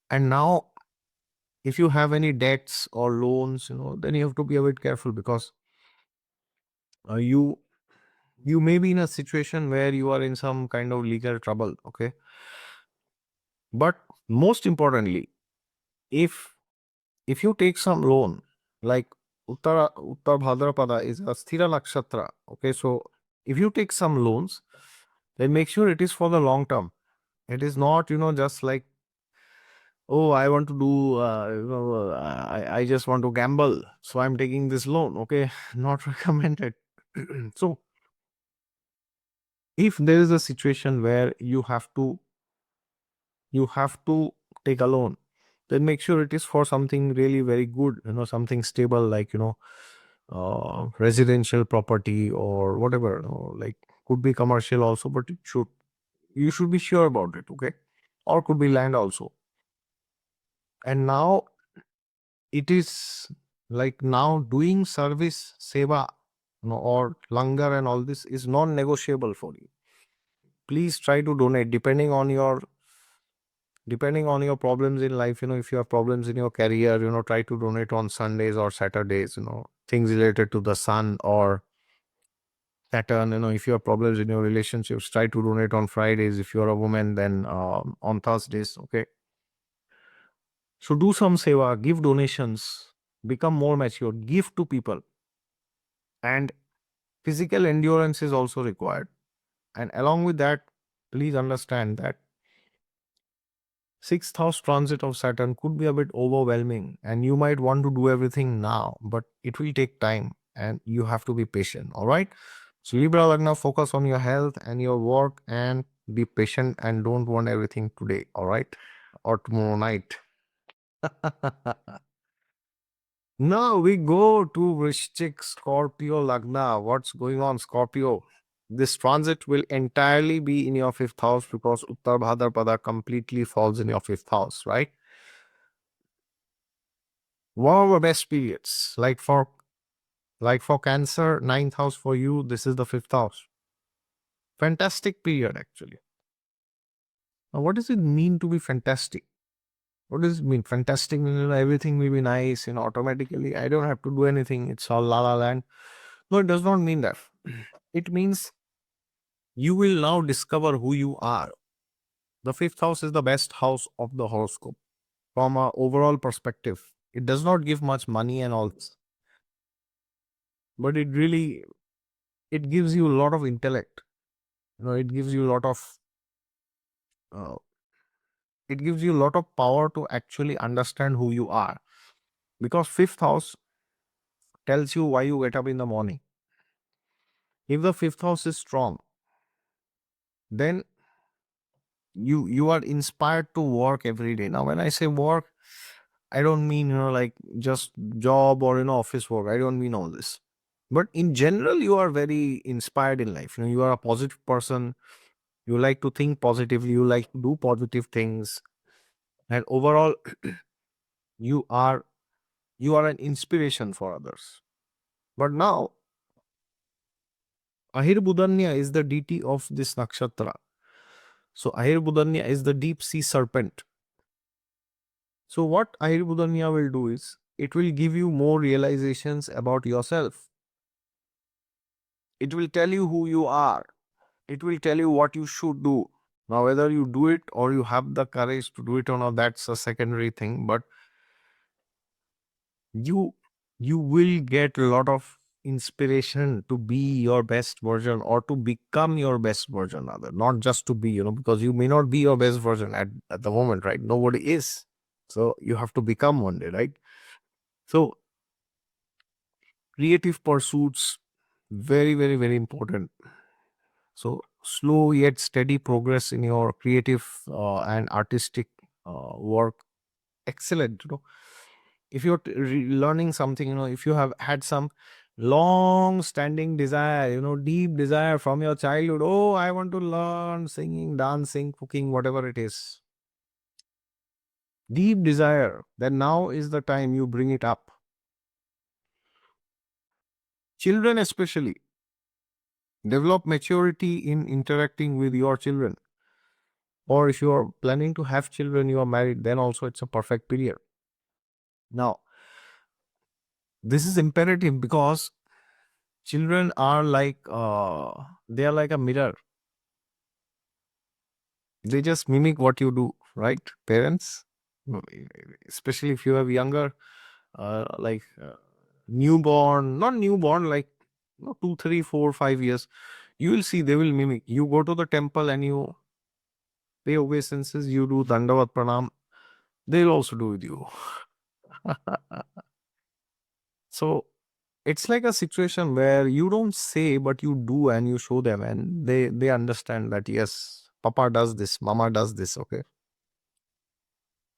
And now, if you have any debts or loans, then you have to be a bit careful, because you may be in a situation where you are in some kind of legal trouble. Okay. But most importantly, if you take some loan, like UTTARABHADRAPADA is a Sthira Nakshatra. Okay, so if you take some loans, then make sure it is for the long term. It is not, just like, oh, I want to do, I just want to gamble, so I'm taking this loan. Okay, not recommended. So if there is a situation where you have to take a loan, then make sure it is for something really very good, something stable, like, residential property or whatever, like, could be commercial also, but you should be sure about it. Okay. Or could be land also. And now it is like, now doing service, seva, or langar and all this is non-negotiable for you. Please try to donate, depending on your problems in life. If you have problems in your career, try to donate on Sundays or Saturdays, things related to the sun or Saturn. If you have problems in your relationships, try to donate on Fridays. If you're a woman, then on Thursdays. Okay. So do some seva, give donations, become more mature, give to people. And physical endurance is also required. And along with that, please understand that sixth house transit of Saturn could be a bit overwhelming, and you might want to do everything now, but it will take time and you have to be patient. All right. So, Libra Lagna, focus on your health and your work, and be patient, and don't want everything today. All right. Or tomorrow night. Now we go to Vrishchik, Scorpio Lagna. What's going on, Scorpio? This transit will entirely be in your fifth house, because Uttar Bhadrapada completely falls in your fifth house, right? One of the best periods. Like for Cancer, ninth house for you, this is the fifth house. Fantastic period, actually. Now, what does it mean to be fantastic? What does it mean? Fantastic means everything will be nice, automatically. I don't have to do anything. It's all la la land. No, it does not mean that. It means you will now discover who you are. The fifth house is the best house of the horoscope from an overall perspective. It does not give much money and all this, but it gives you a lot of intellect. It gives you a lot of uh, it gives you a lot of power to actually understand who you are, because fifth house tells you why you get up in the morning. If the fifth house is strong, then you are inspired to work every day. Now, when I say work, I don't mean, like, just job or, office work. I don't mean all this. But in general, you are very inspired in life. You are a positive person. You like to think positively. You like to do positive things. And overall, you are an inspiration for others. But now, Ahir Budanya is the deity of this nakshatra. So Ahir Budanya is the deep sea serpent. So what Ahir Budanya will do is, it will give you more realizations about yourself. It will tell you who you are. It will tell you what you should do. Now, whether you do it or you have the courage to do it or not, that's a secondary thing. But you you will get a lot of inspiration to be your best version, or to become your best version, rather, not just to be, because you may not be your best version at the moment, right? Nobody is. So you have to become one day, right? So creative pursuits, very, very, very important. So slow yet steady progress in your creative and artistic work, excellent. If you're learning something, if you have had some long standing desire, deep desire from your childhood, oh, I want to learn singing, dancing, cooking, whatever it is, deep desire, then now is the time you bring it up. Children especially, develop maturity in interacting with your children. Or if you are planning to have children, you are married, then also it's a perfect period. Now, this is imperative because children are like they are like a mirror. They just mimic what you do, right? Parents, especially if you have younger, like newborn, not newborn, like 2, 3, 4, 5 years, you will see they will mimic. You go to the temple and you pay obeisances, you do dandavat pranam, they'll also do with you. So it's like a situation where you don't say, but you do, and you show them, and they understand that yes, papa does this, mama does this. Okay,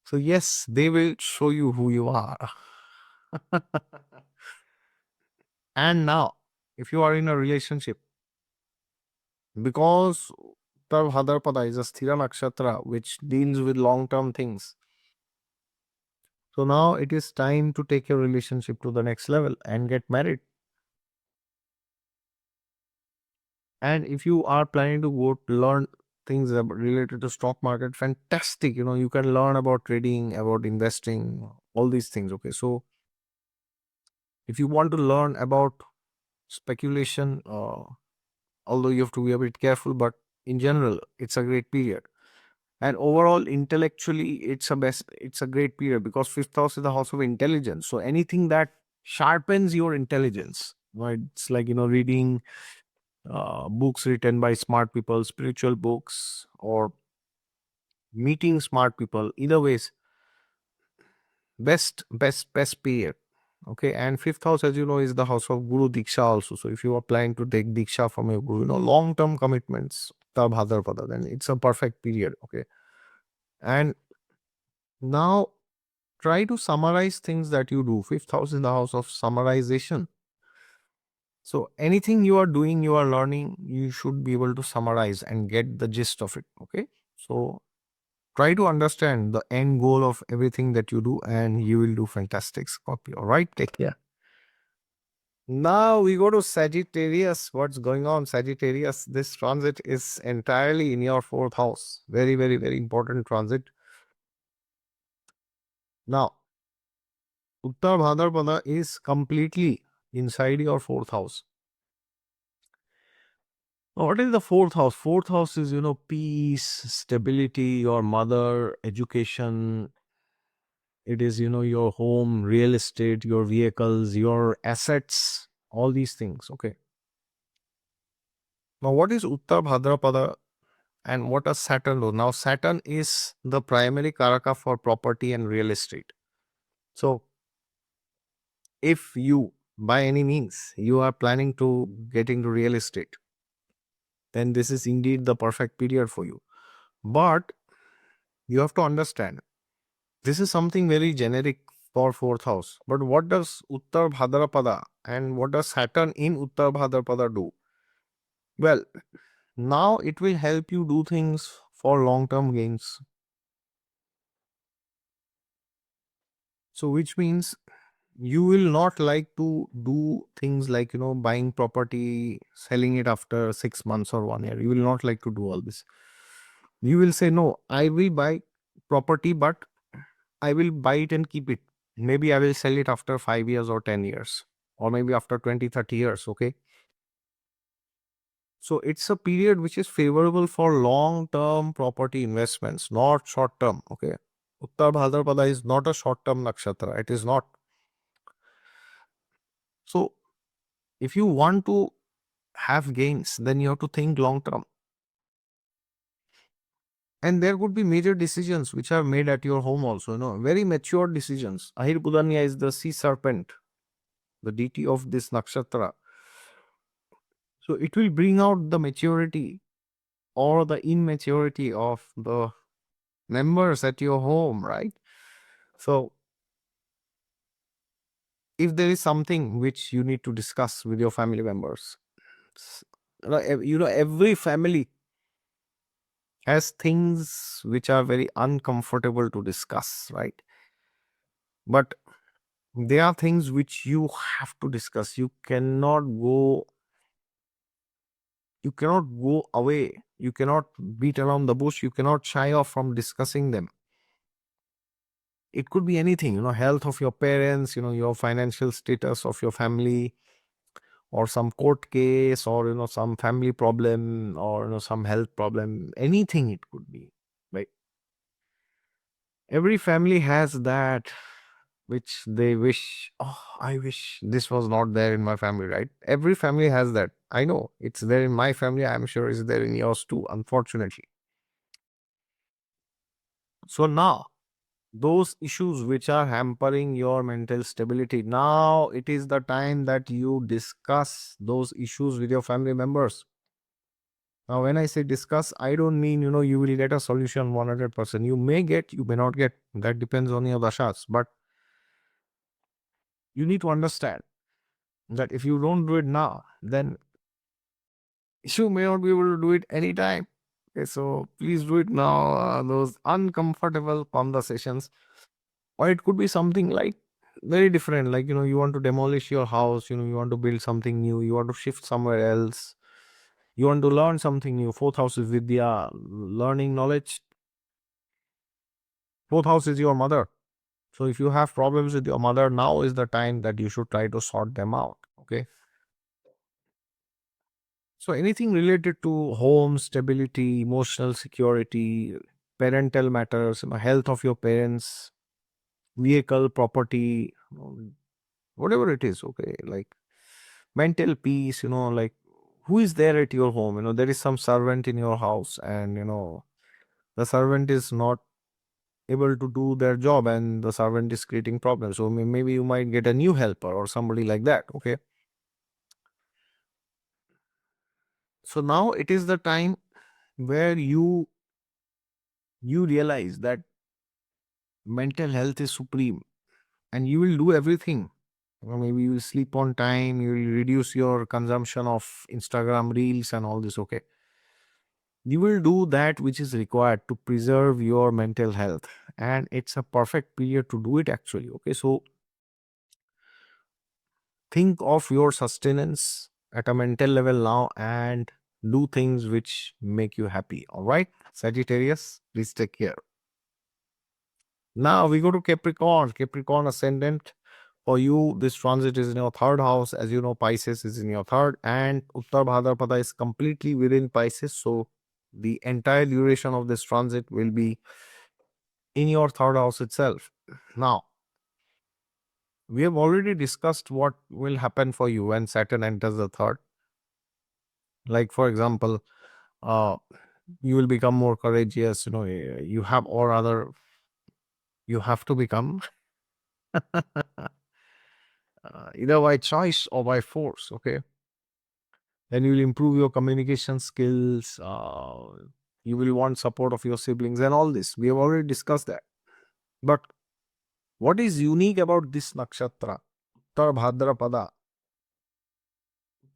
so yes, they will show you who you are. And now, if you are in a relationship, because Uttarbhadrapada is a sthira nakshatra which deals with long term things, so now it is time to take your relationship to the next level and get married. And if you are planning to go to learn things related to stock market, fantastic. You can learn about trading, about investing, all these things. Okay, so if you want to learn about speculation, although you have to be a bit careful, but in general, it's a great period. And overall, intellectually, it's a great period because fifth house is the house of intelligence. So anything that sharpens your intelligence, right? It's like, reading books written by smart people, spiritual books, or meeting smart people. Either ways, best period. Okay, and fifth house, as you know, is the house of Guru Diksha also. So if you are planning to take Diksha from your Guru, long term commitments, Uttarbhadrapada, then it's a perfect period. Okay, and now try to summarize things that you do. Fifth house is the house of summarization. So anything you are doing, you are learning, you should be able to summarize and get the gist of it. Okay, so try to understand the end goal of everything that you do, and you will do fantastic, Scorpio. All right, take care. Now we go to Sagittarius. What's going on, Sagittarius? This transit is entirely in your fourth house. Very, very, very important transit. Now, Uttar Bhadrapada is completely inside your fourth house. What is the fourth house? Fourth house is, peace, stability, your mother, education. It is, your home, real estate, your vehicles, your assets, all these things. Okay. Now, what is Uttar Bhadrapada and what does Saturn do? Now, Saturn is the primary karaka for property and real estate. So, if you, by any means, you are planning to get into real estate, then this is indeed the perfect period for you. But you have to understand, this is something very generic for fourth house. But what does Uttar Bhadrapada and what does Saturn in Uttar Bhadrapada do? Well, now it will help you do things for long-term gains. So which means you will not like to do things like, buying property, selling it after 6 months or 1 year. You will not like to do all this. You will say, no, I will buy property, but I will buy it and keep it. Maybe I will sell it after 5 years or 10 years, or maybe after 20, 30 years. Okay. So it's a period which is favorable for long-term property investments, not short-term. Okay. Uttar Bhadrapada is not a short-term nakshatra. It is not. So if you want to have gains, then you have to think long-term. And there could be major decisions which are made at your home also, very mature decisions. Ahir Budanya is the sea serpent, the deity of this nakshatra. So it will bring out the maturity or the immaturity of the members at your home, right? So if there is something which you need to discuss with your family members, s- every family has things which are very uncomfortable to discuss, right? But there are things which you have to discuss. You cannot go away. You cannot beat around the bush. You cannot shy off from discussing them. It could be anything, health of your parents, your financial status of your family, or some court case, or some family problem, or some health problem. Anything it could be, right? Every family has that which they wish, oh, I wish this was not there in my family, right? Every family has that. I know it's there in my family. I'm sure it's there in yours too, unfortunately. So now, those issues which are hampering your mental stability, now it is the time that you discuss those issues with your family members. Now, when I say discuss, I don't mean, you will get a solution 100%. You may get, you may not get. That depends on your dashas. But you need to understand that if you don't do it now, then you may not be able to do it anytime. Okay, so please do it now. Those uncomfortable conversations, or it could be something like very different, like you want to demolish your house, you want to build something new, you want to shift somewhere else, you want to learn something new. Fourth house is Vidya, learning knowledge. Fourth house is your mother. So if you have problems with your mother, now is the time that you should try to sort them out. Okay. So anything related to home stability, emotional security, parental matters, health of your parents, vehicle, property, whatever it is, okay, like mental peace, like who is there at your home? There is some servant in your house, and the servant is not able to do their job, and the servant is creating problems. So maybe you might get a new helper or somebody like that. Okay. So now it is the time where you realize that mental health is supreme, and you will do everything. Maybe you will sleep on time, you will reduce your consumption of Instagram reels and all this. Okay. You will do that which is required to preserve your mental health, and it's a perfect period to do it actually. Okay. So think of your sustenance at a mental level now, and do things which make you happy. All right, Sagittarius, please take care. Now we go to Capricorn. Capricorn ascendant. For you, this transit is in your third house. As you know, Pisces is in your third, and Uttar Bhadrapada is completely within Pisces. So the entire duration of this transit will be in your third house itself. Now, we have already discussed what will happen for you when Saturn enters the third. Like, for example, uh, you will become more courageous, you have, or rather, you have to become either by choice or by force. Okay. Then you will improve your communication skills. You will want support of your siblings and all this. We have already discussed that. But what is unique about this nakshatra, Uttar Bhadrapada?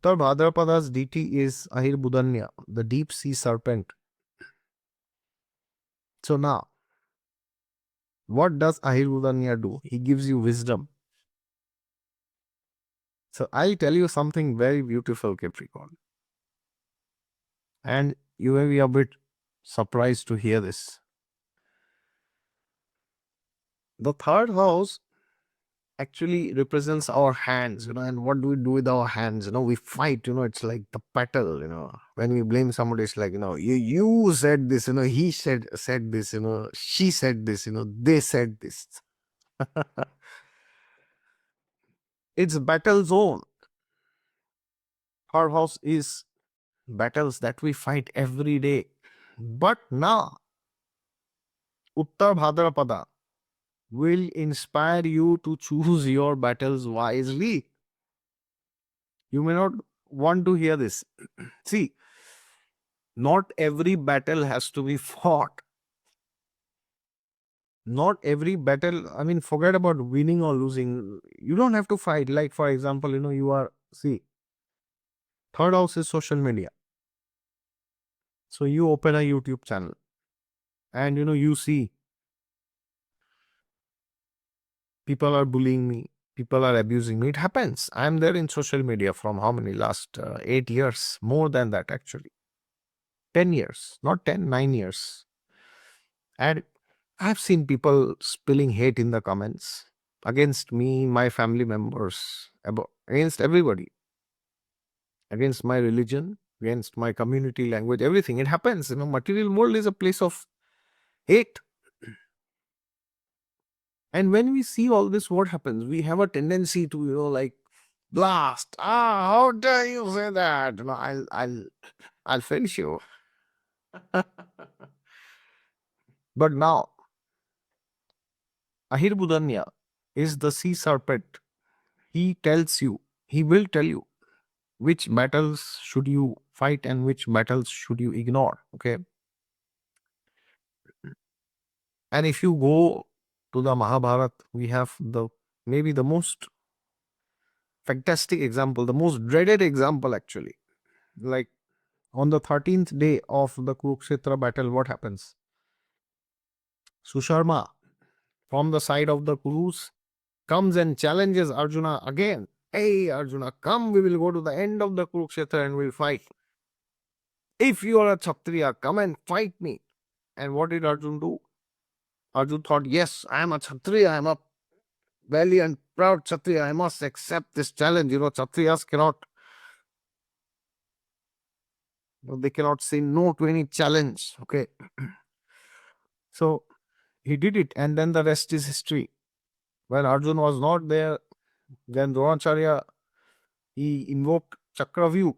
Uttar Bhadrapada's deity is Ahir Budanya, the deep sea serpent. So now, what does Ahir Budanya do? He gives you wisdom. So I'll tell you something very beautiful, Capricorn. And you may be a bit surprised to hear this. The third house actually represents our hands, and what do we do with our hands? We fight, it's like the battle, when we blame somebody, it's like, you said this, he said this, she said this, they said this. It's battle zone. Our house is battles that we fight every day. But now, Uttar will inspire you to choose your battles wisely. You may not want to hear this. See, not every battle has to be fought. Not every battle, I mean, forget about winning or losing. You don't have to fight. Like, for example, see, third house is social media. So you open a YouTube channel and, you see people are bullying me, people are abusing me. It happens. I'm there in social media from how many? Last 8 years, more than that, actually. 10 years, not 10, 9 years. And I've seen people spilling hate in the comments against me, my family members, against everybody, against my religion, against my community, language, everything. It happens. Material world is a place of hate. And when we see all this, what happens? We have a tendency to, like, blast. How dare you say that? I'll finish you. But now, Ahirbudanya is the sea serpent. He tells you, he will tell you which battles should you fight and which battles should you ignore. Okay. And if you go to the Mahabharata, we have maybe the most fantastic example, the most dreaded example, actually. Like, on the 13th day of the Kurukshetra battle, what happens? Susharma, from the side of the Kurus, comes and challenges Arjuna again. Hey, Arjuna, come, we will go to the end of the Kurukshetra and we'll fight. If you are a Kshatriya, come and fight me. And what did Arjuna do? Arjuna thought, yes, I am a Kshatriya, I am a valiant, proud Kshatriya, I must accept this challenge. Kshatriyas cannot, they cannot say no to any challenge. Okay. So he did it, and then the rest is history. When Arjuna was not there, then Dronacharya, he invoked Chakravyuh,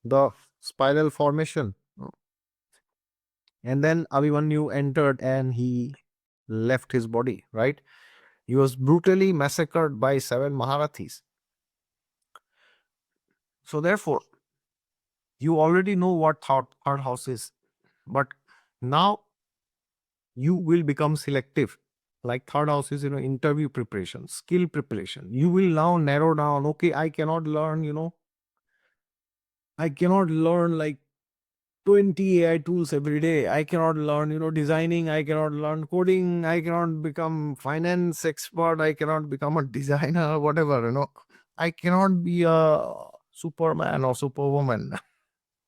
the spiral formation. And then Abhimanyu entered and he left his body, right? He was brutally massacred by 7 Maharathis. So therefore, you already know what third house is. But now you will become selective. Like third house is, interview preparation, skill preparation. You will now narrow down, okay, I cannot learn, I cannot learn like 20 AI tools every day. I cannot learn, designing. I cannot learn coding. I cannot become finance expert. I cannot become a designer, whatever. I cannot be a Superman or Superwoman.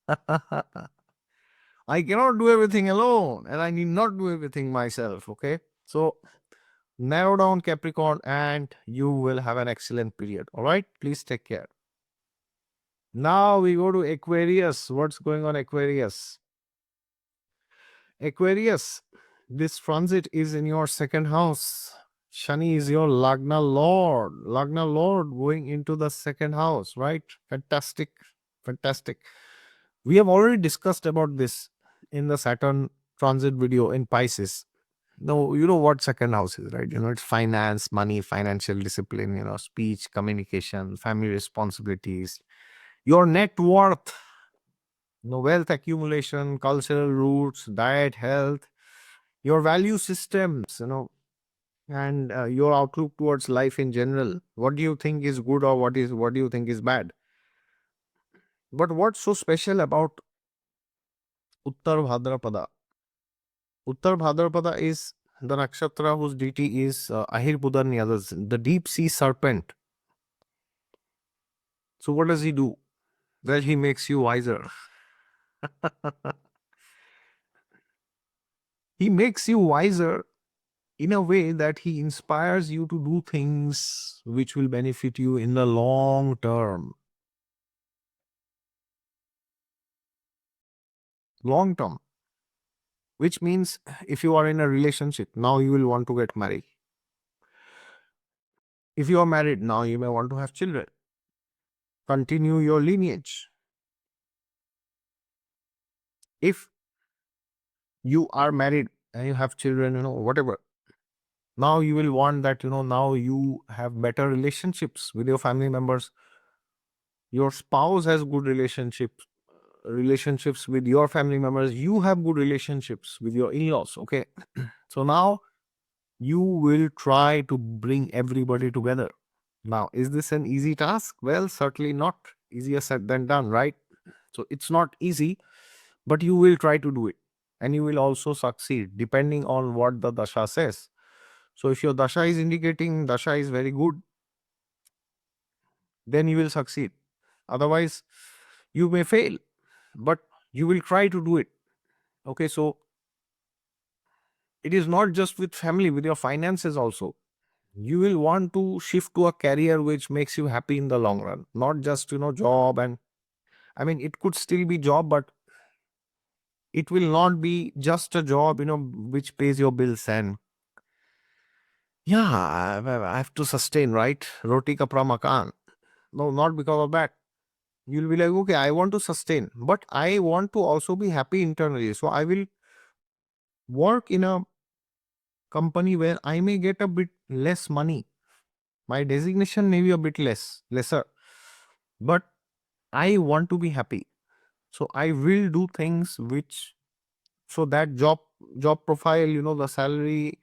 I cannot do everything alone, and I need not do everything myself. Okay. So narrow down, Capricorn, and you will have an excellent period. All right. Please take care. Now we go to Aquarius. What's going on, Aquarius? Aquarius, this transit is in your second house. Shani is your Lagna Lord. Lagna Lord going into the second house, right? Fantastic. Fantastic. We have already discussed about this in the Saturn transit video in Pisces. No, you know what second house is, right? It's finance, money, financial discipline, speech, communication, family responsibilities, your net worth, wealth accumulation, cultural roots, diet, health, your value systems, and your outlook towards life in general. What do you think is good, or what do you think is bad? But what's so special about Uttarabhadrapada? Uttarabhadrapada is the nakshatra whose deity is Ahirbudanya, the deep sea serpent. So what does he do? Well, he makes you wiser. He makes you wiser in a way that he inspires you to do things which will benefit you in the long term. Long term, which means if you are in a relationship, now you will want to get married. If you are married, now you may want to have children, continue your lineage. If you are married and you have children, whatever, now you will want that, now you have better relationships with your family members. Your spouse has good relationships with your family members. You have good relationships with your in-laws. Okay. So now you will try to bring everybody together. Now, is this an easy task? Well, certainly not. Easier said than done, right? So it's not easy, but you will try to do it. And you will also succeed depending on what the dasha says. So if your dasha is indicating dasha is very good, then you will succeed. Otherwise, you may fail, but you will try to do it. Okay, so it is not just with family, with your finances also. You will want to shift to a career which makes you happy in the long run, not just, job. And I mean, it could still be job, but it will not be just a job, which pays your bills. And yeah, I have to sustain, right? Roti kapra makan. No, not because of that. You'll be like, okay, I want to sustain, but I want to also be happy internally. So I will work in a company where I may get a bit less money. My designation may be a bit lesser, but I want to be happy. So I will do things which, so that job profile, the salary,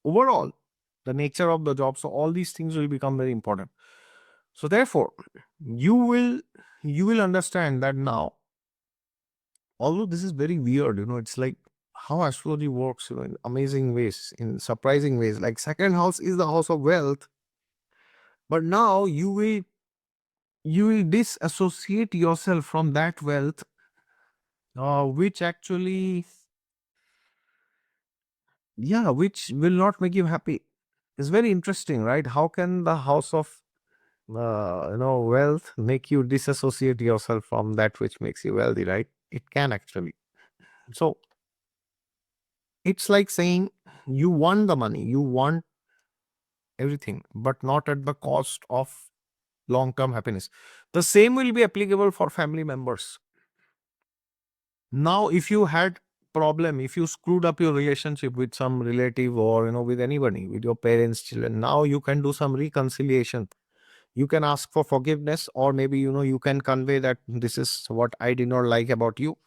overall, the nature of the job. So all these things will become very important. So therefore, you will understand that now, although this is very weird, it's like how astrology works, in amazing ways, in surprising ways. Like second house is the house of wealth, but now you will disassociate yourself from that wealth, which actually, yeah, which will not make you happy. It's very interesting, right? How can the house of wealth make you disassociate yourself from that which makes you wealthy, right? It can actually. So it's like saying you want the money, you want everything, but not at the cost of long-term happiness. The same will be applicable for family members. Now, if you had problem, if you screwed up your relationship with some relative or with anybody, with your parents, children, now you can do some reconciliation. You can ask for forgiveness, or maybe you can convey that this is what I did not like about you.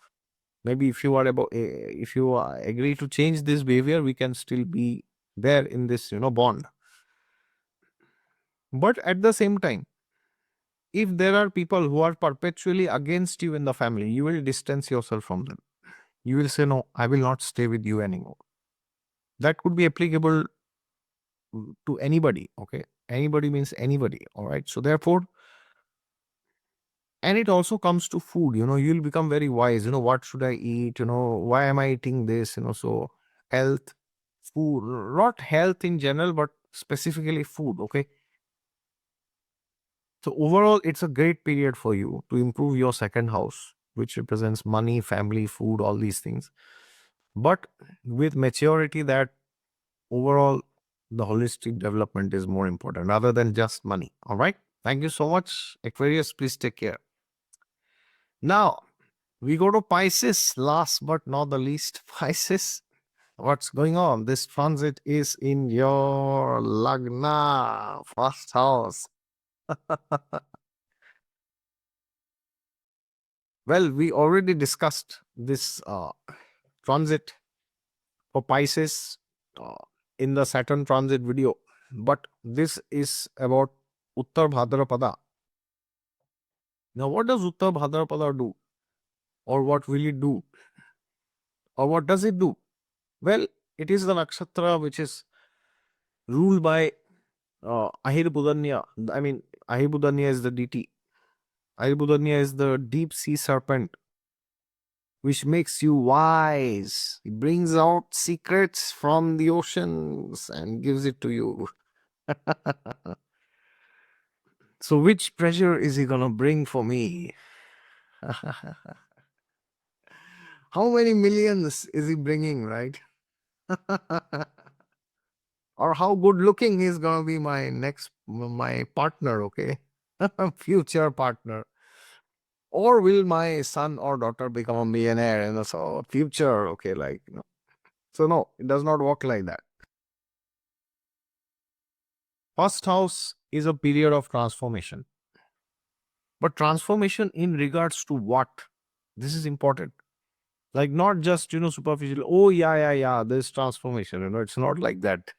Maybe if you agree to change this behavior, we can still be there in this bond. But at the same time, if there are people who are perpetually against you in the family, you will distance yourself from them. You will say, no, I will not stay with you anymore. That could be applicable to anybody. Okay, anybody means anybody. All right, so therefore, and it also comes to food. You'll become very wise. What should I eat? Why am I eating this? So health, food, not health in general, but specifically food. Okay, so overall, it's a great period for you to improve your second house, which represents money, family, food, all these things. But with maturity, that overall, the holistic development is more important rather than just money. All right. Thank you so much, Aquarius. Please take care. Now, we go to Pisces, last but not the least. Pisces, what's going on? This transit is in your Lagna, first house. Well, we already discussed this transit for Pisces uh, in the Saturn transit video, but this is about UTTARABHADRAPADA. Now, what does UTTARABHADRAPADA do? Or what will it do? Or what does it do? Well, it is the nakshatra which is ruled by Ahirbudanya. I mean, Ahirbudanya is the deity. Ahirbudanya is the deep sea serpent. which makes you wise. He brings out secrets from the oceans and gives it to you. So, which pressure is he gonna bring for me? How many millions is he bringing, right? Or how good looking he's gonna be my partner, okay? Future partner. Or will my son or daughter become a millionaire and so future, okay, like so no, it does not work like that. First house is a period of transformation. But transformation in regards to what? This is important. Like not just, superficial, oh yeah, there's transformation. It's not like that.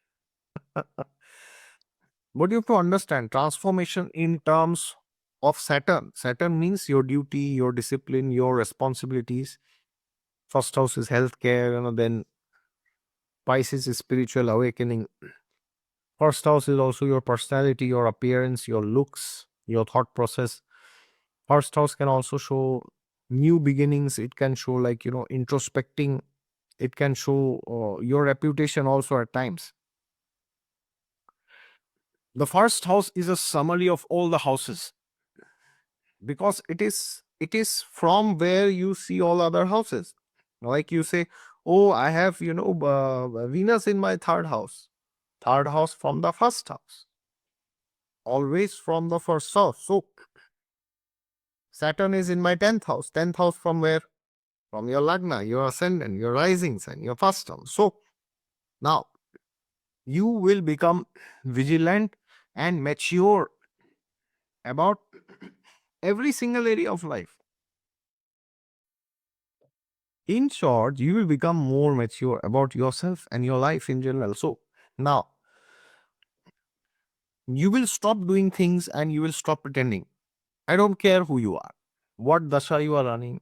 But you have to understand transformation in terms of Saturn. Saturn means your duty, your discipline, your responsibilities. First house is healthcare, then Pisces is spiritual awakening. First house is also your personality, your appearance, your looks, your thought process. First house can also show new beginnings. It can show introspecting. It can show your reputation also at times. The first house is a summary of all the houses because it is from where you see all other houses. Like you say, oh, I have Venus in my third house from the first house, always from the first house. So Saturn is in my 10th house. 10th house from where? From your lagna, your ascendant, your rising sign, your first house. So now you will become vigilant and mature about every single area of life. In short, you will become more mature about yourself and your life in general. So now you will stop doing things and you will stop pretending. I don't care who you are, what dasha you are running,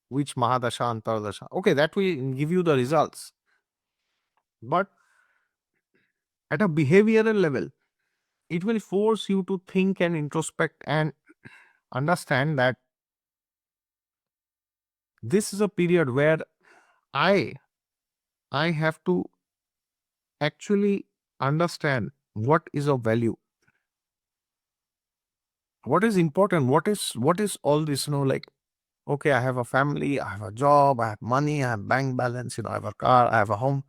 which mahadasha, antardasha. Okay, that will give you the results. But at a behavioral level, it will force you to think and introspect and understand that this is a period where I I have to actually understand what is of value, what is important, what is all this, like, okay, I have a family, I have a job, I have money, I have bank balance, I have a car, I have a home.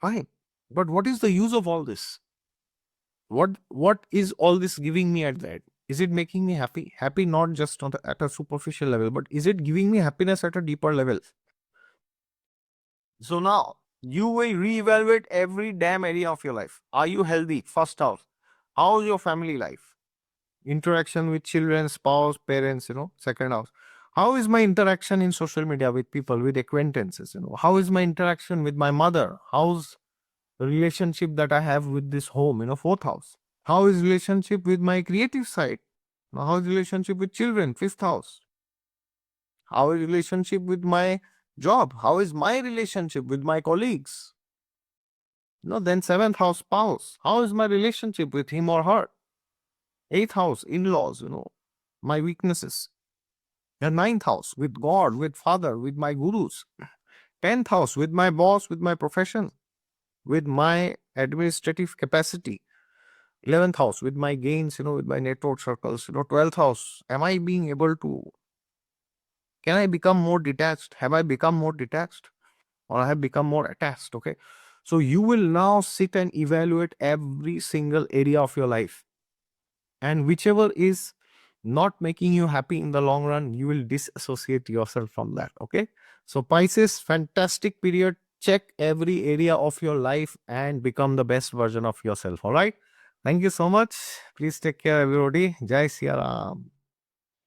Fine. But what is the use of all this? What is all this giving me at the end? Is it making me happy? Happy not just at a superficial level, but is it giving me happiness at a deeper level? So now you will reevaluate every damn area of your life. Are you healthy? First house. How's your family life? Interaction with children, spouse, parents, second house. How is my interaction in social media with people, with acquaintances? How is my interaction with my mother? How's the relationship that I have with this home, fourth house? How is relationship with my creative side? How is relationship with children, fifth house? How is relationship with my job? How is my relationship with my colleagues? Then seventh house, spouse. How is my relationship with him or her? Eighth house, in-laws, my weaknesses. The ninth house, with God, with Father, with my gurus. 10th house, with my boss, with my profession, with my administrative capacity. 11th house, with my gains, with my network circles. 12th house, am I being able to, can I become more detached? Have I become more detached? Or I have become more attached? Okay. So you will now sit and evaluate every single area of your life. And whichever is not making you happy in the long run, you will disassociate yourself from that. Okay. So Pisces, fantastic period. Check every area of your life and become the best version of yourself. All right. Thank you so much. Please take care, everybody. Jai Siya Ram.